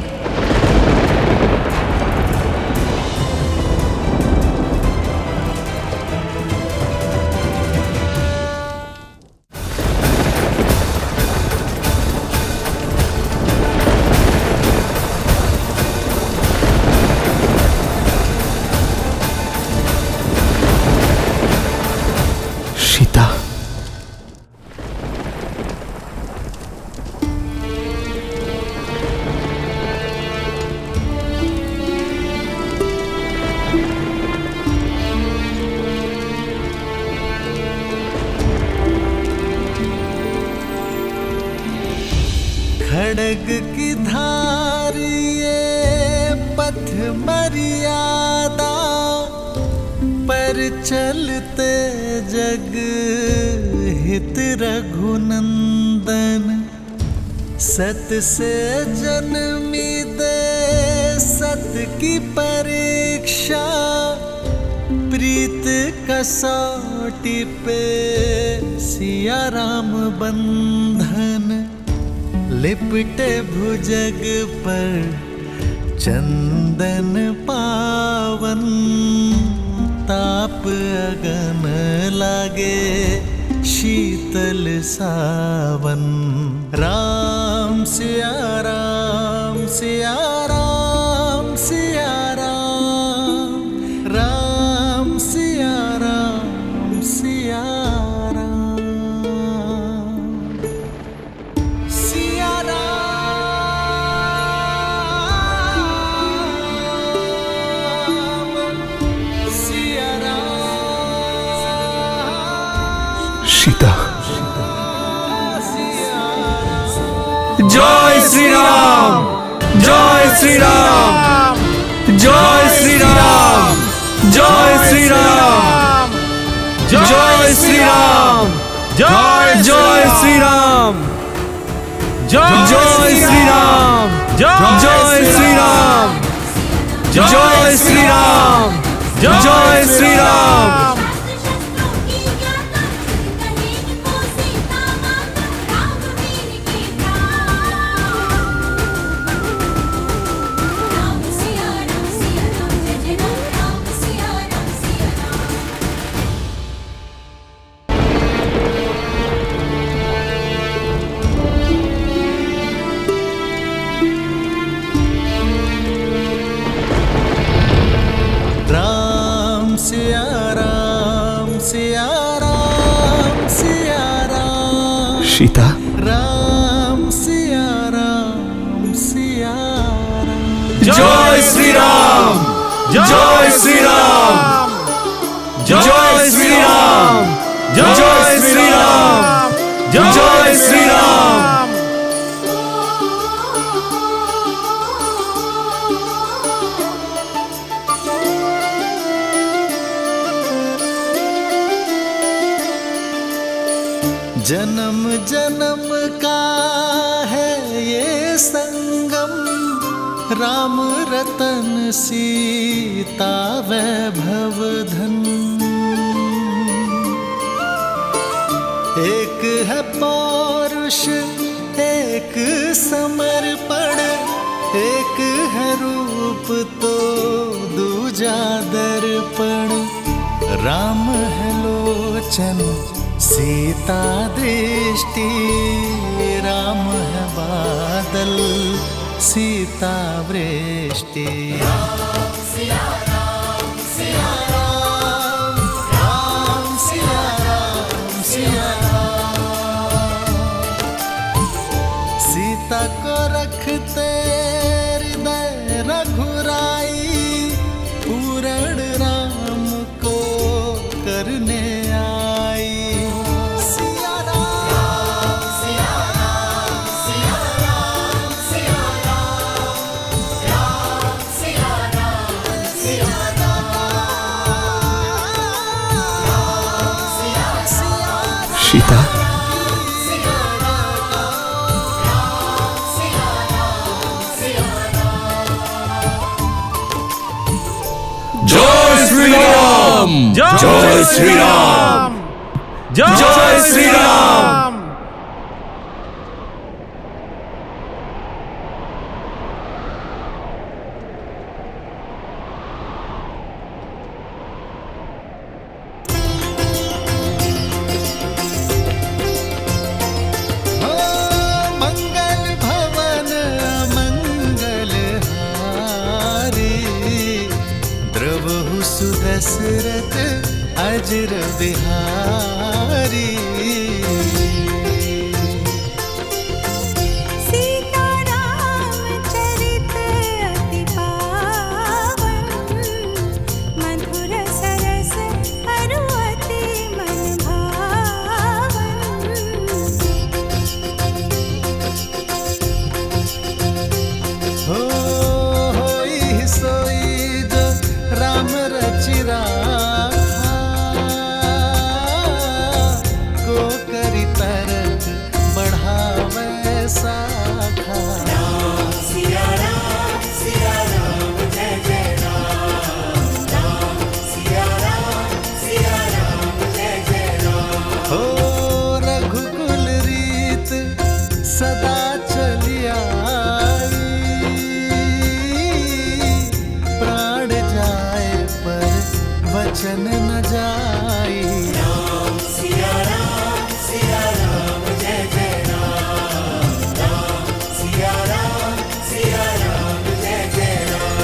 সীতা, खड़ग की धार ये पथ मर्यादा पर चलते जग हित रघुनंदन। सत से जन्मी दे सत की परीक्षा, प्रीत कसौटी पे सिया राम बंधन। लिपटे भुजग पर चंदन पावन, ताप अगन लागे शीतल सावन। राम सिया राम सिया राम सिया राम, राम सिया राम सिया राम, सिया राम सिया राम। সীতা, জয় শ্রীরাম, জয় শ্রীরাম, জয় শ্রীরাম, জয় শ্রীরাম, জয় শ্রীরাম, জয় জয় শ্রীরাম, জয় শ্রীরাম, জয় শ্রীরাম, জয় শ্রীরাম, জয় শ্রীরাম। राम सिया राम सिया राम सिया राम। সীতা, राम सिया राम सिया राम। জয় শ্রীরাম, জয় শ্রীরাম, জয় শ্রীরাম, জয় শ্রীরাম, জয় শ্রীরাম। जन्म जन्म का है ये संगम, राम रतन सीता वैभव धन। एक है पौरुष एक समर्पण, एक है रूप तो दूजा दर्पण। राम है लोचन सीता दृष्टि, राम है बादल सीता वृष्टि। राम सिया राम सिया राम, राम सिया राम सिया राम। सीता को रखते हृदय रघुराई, पूर्ण राम को करने आई। सिया राम सिया राम सिया राम सिया राम, राम सिया সীতা, জয় শ্রীরাম, জয় শ্রীরাম, জয় শ্রীরাম। मंगल भवन मंगल हारी, द्रवहु सुदशरथ अजर बिहारी। सीताराम चरित अति पावन, मधुर सरस अरु अति मन भावन। होई सोई जो राम रचि राखा, को करि तरत बढ़ावे साखा। सिया राम जय जय राम, सिया राम जय जय राम। हो रघुकुल रीत सदा चली आई, प्राण जाए पर वचन न जाई। सिया राम जय जय राम, सिया राम जय जय राम।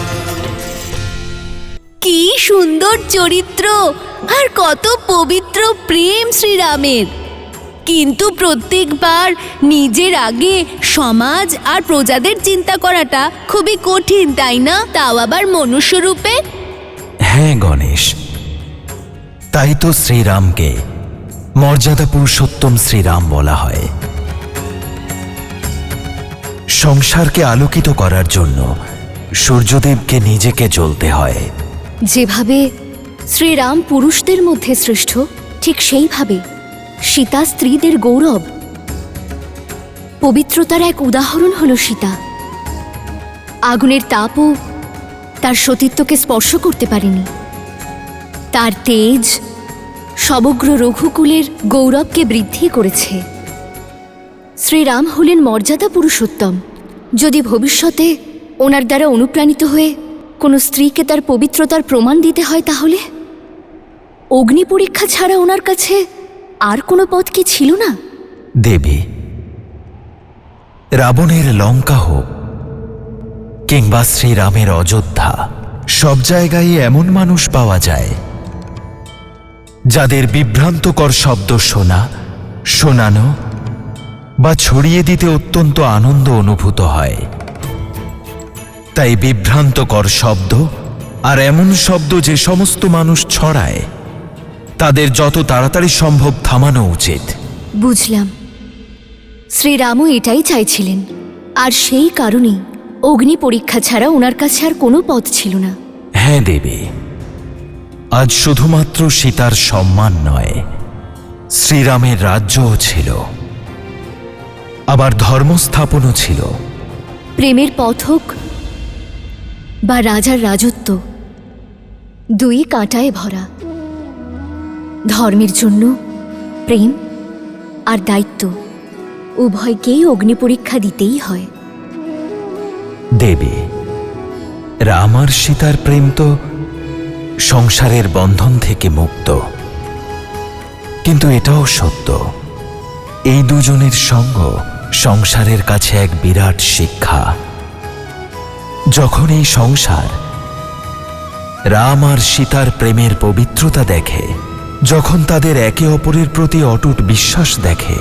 কি সুন্দর চরিত্র আর কত পবিত্র প্রেম শ্রীরামের। কিন্তু প্রত্যেকবার নিজের আগে সমাজ আর প্রজাদের চিন্তা করাটা খুবই কঠিন, তাই না? তাও আবার মনুষ্য রূপে। হ্যাঁ গণেশ, তাই তো শ্রীরামকে মর্যাদা পুরুষোত্তম শ্রীরাম বলা হয়। সংসারকে আলোকিত করার জন্য সূর্যদেবকে নিজেকে জ্বলতে হয়। যেভাবে শ্রীরাম পুরুষদের মধ্যে শ্রেষ্ঠ, ঠিক সেইভাবে সীতা স্ত্রীদের গৌরব। পবিত্রতার এক উদাহরণ হল সীতা। আগুনের তাপও তার সতীত্বকে স্পর্শ করতে পারেনি। তার তেজ সমগ্র রঘুকুলের গৌরবকে বৃদ্ধি করেছে। শ্রীরাম হলেন মর্যাদা পুরুষোত্তম। যদি ভবিষ্যতে ওনার দ্বারা অনুপ্রাণিত হয়ে কোনো স্ত্রীকে তার পবিত্রতার প্রমাণ দিতে হয়, তাহলে অগ্নি পরীক্ষা ছাড়া ওনার কাছে আর কোনো পথ কি ছিল না? দেবী, রাবণের লঙ্কা হোক কিংবা শ্রীরামের অযোধ্যা, সব জায়গায় এমন মানুষ পাওয়া যায় যাদের বিভ্রান্তকর শব্দ শোনা, শোনানো বা ছড়িয়ে দিতে অত্যন্ত আনন্দ অনুভূত হয়। তাই বিভ্রান্তকর শব্দ আর এমন শব্দ যে সমস্ত মানুষ ছড়ায়, তাদের যত তাড়াতাড়ি সম্ভব থামানো উচিত। বুঝলাম, শ্রীরামও এটাই চাইছিলেন। আর সেই কারণেই অগ্নি পরীক্ষা ছাড়া ওনার কাছে আর কোনো পথ ছিল না। হ্যাঁ দেবী, আজ শুধুমাত্র সীতার সম্মান নয়, শ্রীরামের রাজ্যও ছিল, আবার ধর্মস্থাপনও ছিল। প্রেমের পথ হোক বা রাজার রাজত্ব, দুই কাঁটায় ভরা। ধর্মের জন্য প্রেম আর দায়িত্ব উভয়কেই অগ্নি পরীক্ষা দিতেই হয়। দেবী, রাম আর সীতার প্রেম তো সংসারের বন্ধন থেকে মুক্ত, কিন্তু এটাও সত্য, এই দুজনের সঙ্গ সংসারের কাছে এক বিরাট শিক্ষা। যখন এই সংসার রাম আর সীতার প্রেমের পবিত্রতা দেখে, যখন তাদের একে অপরের প্রতি অটুট বিশ্বাস দেখে,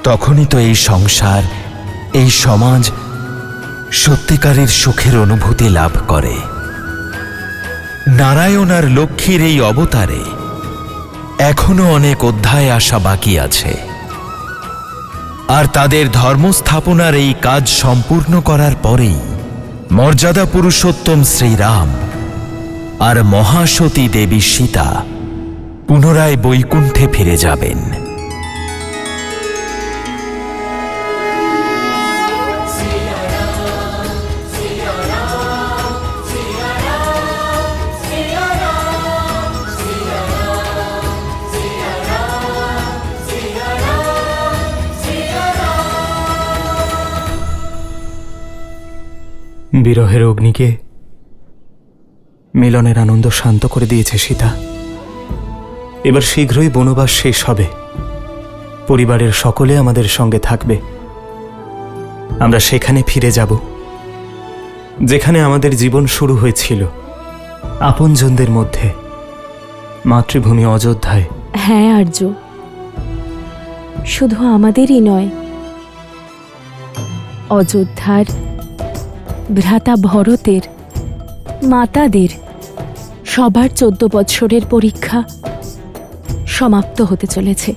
তখনই তো এই সংসার, এই সমাজ সত্যিকারের সুখের অনুভূতি লাভ করে। নারায়ণ আর লক্ষ্মীর এই অবতারে এখনো অনেক অধ্যায় আসা বাকি আছে, আর তাদের ধর্মস্থাপনার এই কাজ সম্পূর্ণ করার পরেই মর্যাদা পুরুষোত্তম শ্রীরাম আর মহাসতী দেবী সীতা পুনরায় বৈকুণ্ঠে ফিরে যাবেন। বিরহের অগ্নিকে মিলনের আনন্দ শান্ত করে দিয়েছে সীতা। এবার শীঘ্রই বনবাস শেষ হবে, পরিবারের সকলে আমাদের সঙ্গে থাকবে। আমরা সেখানে ফিরে যাব যেখানে আমাদের জীবন শুরু হয়েছিল, আপনজনদের মধ্যে, মাতৃভূমি অযোধ্যায়। হ্যাঁ আর্য, শুধু আমাদেরই নয়, অযোধ্যার ভ্রাতা ভরতের, মাতাদের, সবার 14 বৎসরের পরীক্ষা সমাপ্ত হতে চলেছে।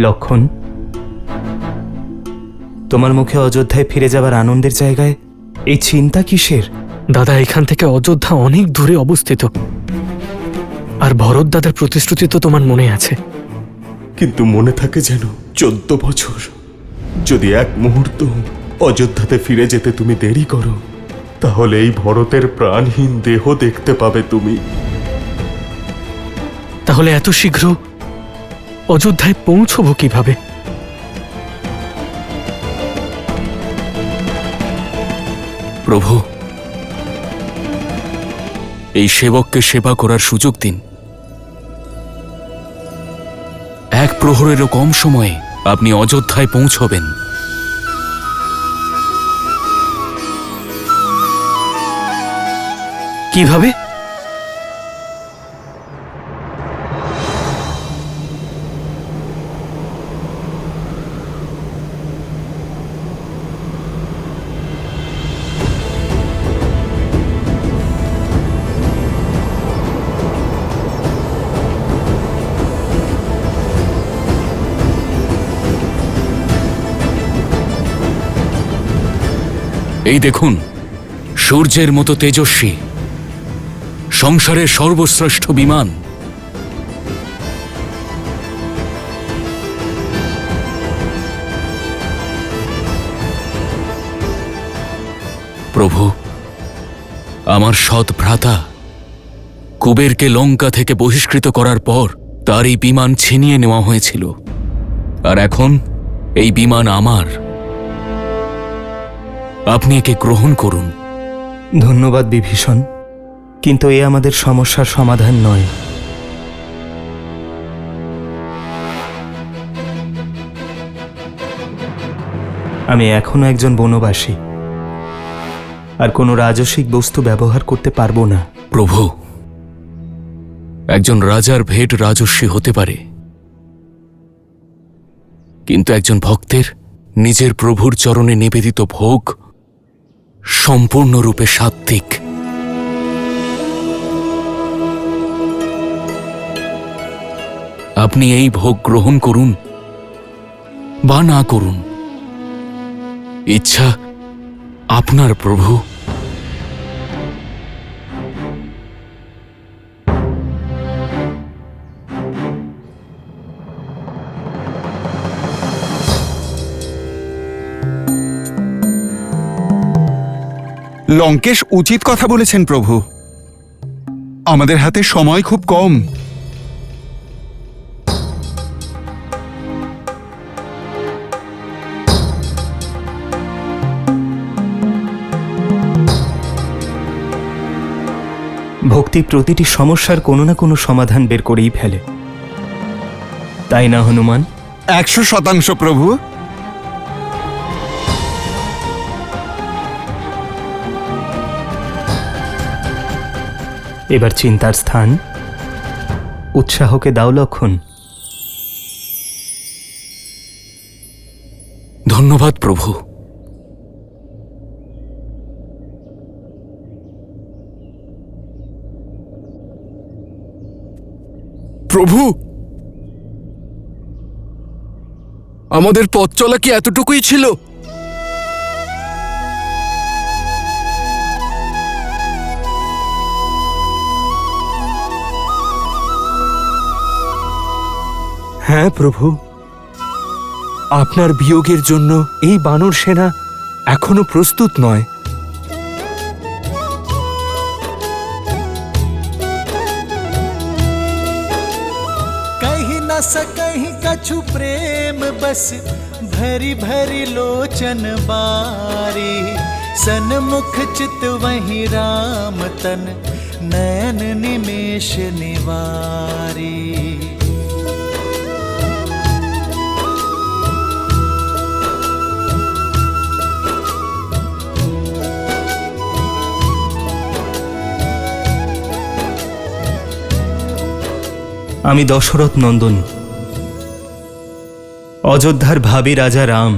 লক্ষণ, তোমার মুখে অযোধ্যায় ফিরে যাবার আনন্দের জায়গায় এই চিন্তা কিসের? দাদা, এখান থেকে অযোধ্যা অনেক দূরে অবস্থিত, আর ভরত দাদার প্রতিশ্রুতি তো তোমার মনে আছে। কিন্তু মনে থাকে যেন 14 বছর। যদি এক মুহূর্ত অযোধ্যাতে ফিরে যেতে তুমি দেরি করো, তাহলে এই ভরতের প্রাণহীন দেহ দেখতে পাবে তুমি। তাহলে এত শীঘ্র অযোধ্যায় পৌঁছবো কিভাবে? প্রভু, এই সেবককে সেবা করার সুযোগ দিন। এক প্রহরেরও কম সময়ে আপনি অযোধ্যায় পৌঁছবেন। কিভাবে? এই দেখুন, সূর্যের মতো তেজস্বী, সংসারের সর্বশ্রেষ্ঠ বিমান। প্রভু, আমার সৎ ভ্রাতা কুবেরকে লঙ্কা থেকে বহিষ্কৃত করার পর তার এই বিমান ছিনিয়ে নেওয়া হয়েছিল, আর এখন এই বিমান আমার। আপনি একে গ্রহণ করুন। ধন্যবাদ বিভীষণ, কিন্তু এ আমাদের সমস্যার সমাধান নয়। আমি এখনো একজন বনবাসী, আর কোনো রাজসিক বস্তু ব্যবহার করতে পারবো না। প্রভু, একজন রাজার ভেট রাজস্বী হতে পারে, কিন্তু একজন ভক্তের নিজের প্রভুর চরণে নিবেদিত ভোগ সম্পূর্ণরূপে সাত্ত্বিক। আপনি এই ভোগ গ্রহণ করুন বা না করুন, ইচ্ছা আপনার প্রভু। লঙ্কেশ উচিত কথা বলেছেন প্রভু, আমাদের হাতে সময় খুব কম। ভক্তি প্রতিটি সমস্যার কোনো না কোনো সমাধান বের করেই ফেলে, তাই না হনুমান? 100% প্রভু। এবার চিন্তার স্থান, উৎসাহকে দাও লক্ষণ। ধন্যবাদ প্রভু। প্রভু, আমাদের পথ চলা কি এতটুকুই ছিল? হ্যাঁ প্রভু, আপনার বিয়োগের জন্য এই বানর সেনা এখনো প্রস্তুত নয়। कहीं न सकहीं कछु प्रेम बस भरी भरी लोचन बारी सन्मुख चित वही राम तन नयन निमेष निवारी। আমি দশরথ নন্দন, অযোধ্যার ভাবী রাজা রাম,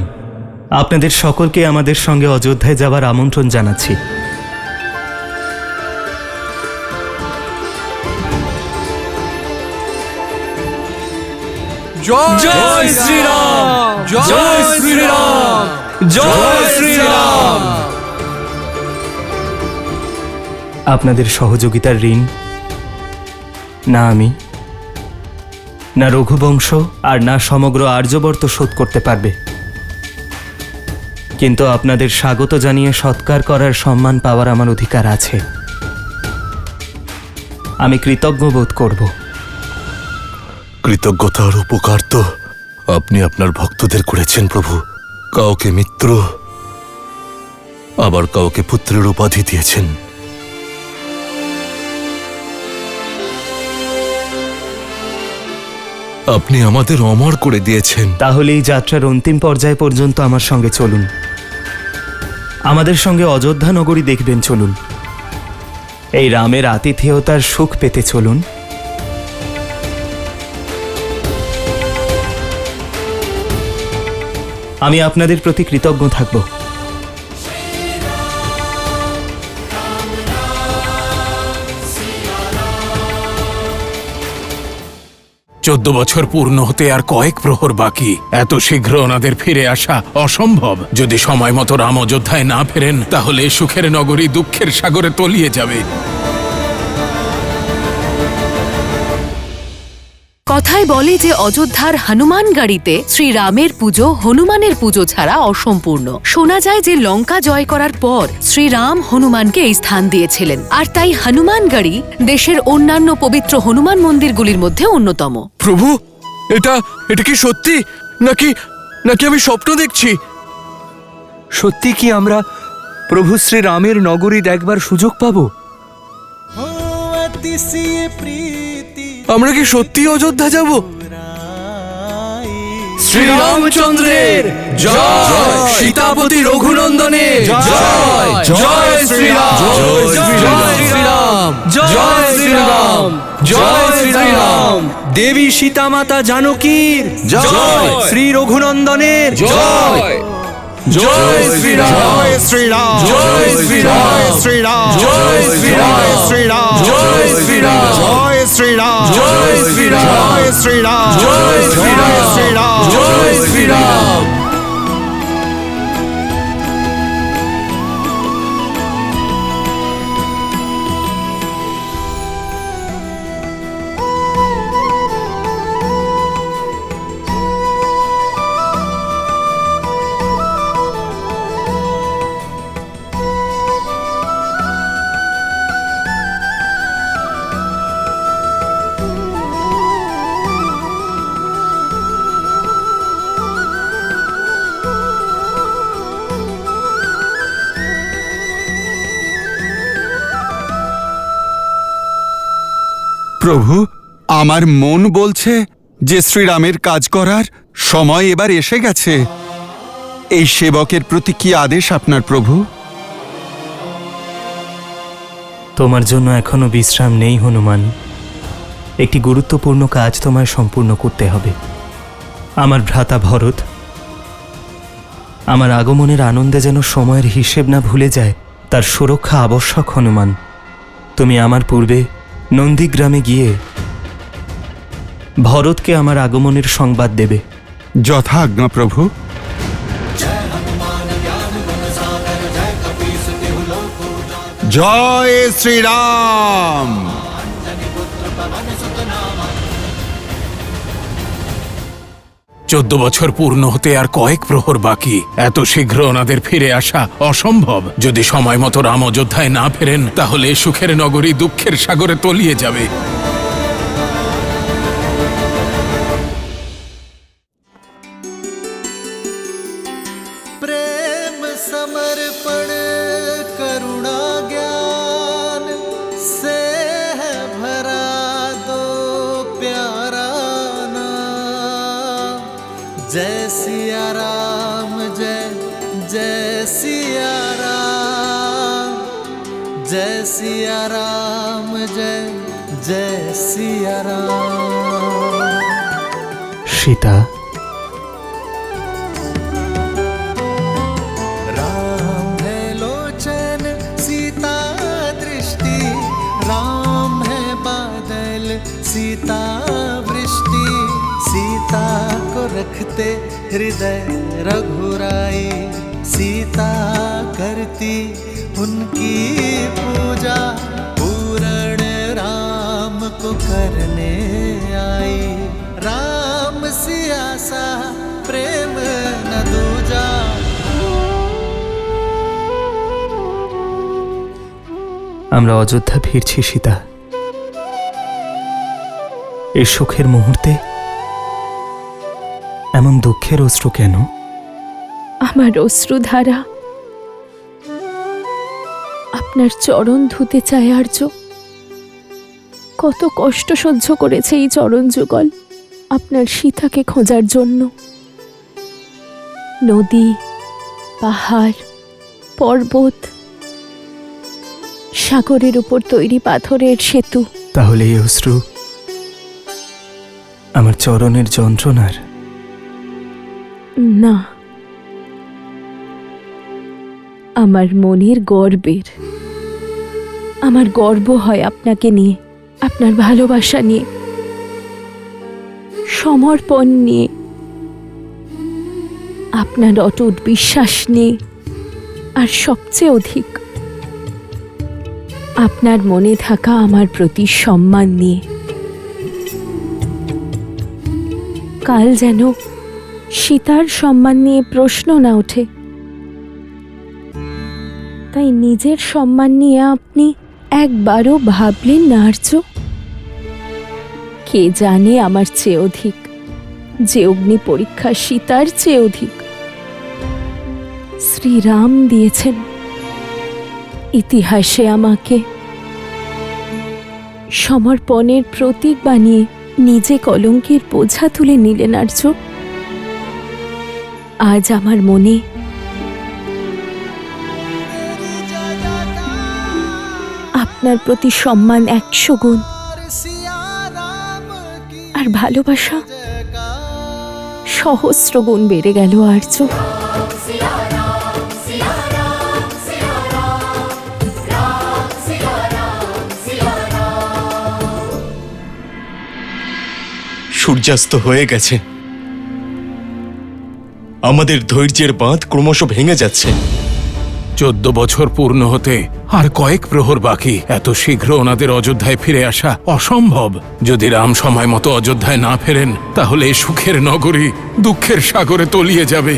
আপনাদের সকলকে আমাদের সঙ্গে অযোধ্যায় যাবার আমন্ত্রণ জানাচ্ছি। জয় শ্রীরাম, জয় শ্রীরাম, জয় শ্রীরাম। আপনাদের সহযোগিতার ঋণ না আমি, না রঘুবংশ, আর না সমগ্র আর্যবর্ত শোধ করতে পারবে, কিন্তু আপনাদের স্বাগত জানিয়ে সৎকার করার সম্মান পাওয়ার আমার অধিকার আছে। আমি কৃতজ্ঞ বোধ করব। কৃতজ্ঞতার উপকার তো আপনি আপনার ভক্তদের করেছেন প্রভু। কাউকে মিত্র, আবার কাউকে পুত্রের উপাধি দিয়েছেন। আপনি আমাদের অমর করে দিয়েছেন। তাহলে এই যাত্রার অন্তিম পর্যায় পর্যন্ত আমার সঙ্গে চলুন, আমাদের সঙ্গে অযোধ্যা নগরী দেখবেন চলুন, এই রামের আতিথেয়তার সুখ পেতে চলুন। আমি আপনাদের প্রতি কৃতজ্ঞ থাকব। 14 বছর পূর্ণ হতে আর কয়েক প্রহর বাকি। এত শীঘ্র ওনাদের ফিরে আসা অসম্ভব। যদি সময় মতো রাম অযোধ্যায় না ফেরেন তাহলে সুখের নগরী দুঃখের সাগরে তলিয়ে যাবে। কথায় বলে যে অযোধ্যার হনুমান গাড়িতে শ্রীরামের পুজো হনুমানের পুজো ছাড়া অসম্পূর্ণ। শোনা যায় যে লঙ্কা জয় করার পর শ্রীরাম হনুমানকে এই স্থান দিয়েছিলেন, আর তাই হনুমান গাড়ি দেশের অন্যান্য পবিত্র হনুমান মন্দিরগুলির মধ্যে অন্যতম। প্রভু, এটা কি সত্যি নাকি নাকি আমি স্বপ্ন দেখছি? সত্যি কি আমরা প্রভু শ্রীরামের নগরী দেখবার সুযোগ পাবো? আমরা কি সত্যি অযোধ্যা যাব? শ্রীরামচন্দ্রের জয়, সীতাপতি রঘুনন্দনের জয়, জয় শ্রীরাম, জয় শ্রীরাম, জয় শ্রীরাম, জয় শ্রীরাম। দেবী সীতামাতা জানকীর জয়, শ্রী রঘুনন্দনের জয়, জয় শ্রীরাম, জয় শ্রীরাম, জয় শ্রীরাম, শ্রীরাম, জয় শ্রীরাম, শ্রীরাম, জয় শ্রীরাম, জয় শ্রীরাম, জয় শ্রীরাম, জয় শ্রীরাম, জয় শ্রীরাম, জয় শ্রীরাম। প্রভু, আমার মন বলছে যে শ্রীরামের কাজ করার সময় এবার এসে গেছে। এই সেবকের প্রতি কি আদেশ আপনার প্রভু? তোমার জন্য এখনো বিশ্রাম নেই হনুমান। একটি গুরুত্বপূর্ণ কাজ তোমায় সম্পূর্ণ করতে হবে। আমার ভ্রাতা ভরত আমার আগমনের আনন্দে যেন সময়ের হিসেব না ভুলে যায়, তার সুরক্ষা আবশ্যক হনুমান। তুমি আমার পূর্বে নন্দীগ্রামে গিয়ে ভরতকে আমার আগমনের সংবাদ দেবে। যথা আজ্ঞা প্রভু। জয় শ্রীরাম। 14 বছর পূর্ণ হতে আর কয়েক প্রহর বাকি। এত শীঘ্র ওনাদের ফিরে আসা অসম্ভব। যদি সময় মতো রাম অযোধ্যায় না ফেরেন তাহলে সুখের নগরী দুঃখের সাগরে তলিয়ে যাবে। प्रेम समर्पण करुणा ज्ञान से है भरा दो प्यारा नाम। जय सिया राम जय जय सिया राम, जय सिया राम जय जय सिया राम। সীতা, राम है लोचन सीता दृष्टि, राम है बादल सीता वृष्टि। सीता को रखते हृदय रघुराई, सीता करती उनकी पूजा। पूर्ण राम को करने आई, राम सिया सा प्रेम न दूजा। আমরা অযোধ্যা ফিরছি সীতা। এই সুখের মুহূর্তে এমন দুঃখের অশ্রু কেন? আমার অশ্রুধারা আপনার চরণ ধুতে চায় আর্য। কত কষ্ট সহ্য করেছে এই চরণ যুগল আপনার সীতাকে খোঁজার জন্য। নদী, পাহাড়, পর্বত, সাগরের উপর তৈরি পাথরের সেতু। তাহলে এই অশ্রু আমার চরণের যন্ত্রণার? না, আমার মনের গর্বের। আমার গর্ব হয় আপনাকে নিয়ে, আপনার ভালোবাসা নিয়ে, সমর্পণ নিয়ে, আপনার অটুট বিশ্বাস নিয়ে, আর সবচেয়ে অধিক আপনার মনে থাকা আমার প্রতি সম্মান নিয়ে। কাল যেন সীতার সম্মান নিয়ে প্রশ্ন না ওঠে, তাই নিজের সম্মান নিয়ে আপনি একবারও ভাবলেন না আর্য? কে জানে আমার চেয়ে অধিক, যে অগ্নি পরীক্ষা সীতার চেয়ে অধিক শ্রীরাম দিয়েছেন ইতিহাসে আমাকে। সমর্পণের প্রতীক বানিয়ে নিজে কলঙ্কের বোঝা তুলে নিলেন আর্য। আজ আমার মনে আপনার প্রতি সম্মান 100 গুণ, আর ভালোবাসা সহস্র গুণ বেড়ে গেল আর্য। সূর্যাস্ত হয়ে গেছে, আমাদের ধৈর্যের বাঁধ ক্রমশ ভেঙে যাচ্ছে। 14 বছর পূর্ণ হতে আর কয়েক প্রহর বাকি। এত শীঘ্র ওনাদের অযোধ্যায় ফিরে আসা অসম্ভব। যদি রাম সময় মতো অযোধ্যায় না ফেরেন তাহলে সুখের নগরী দুঃখের সাগরে তলিয়ে যাবে।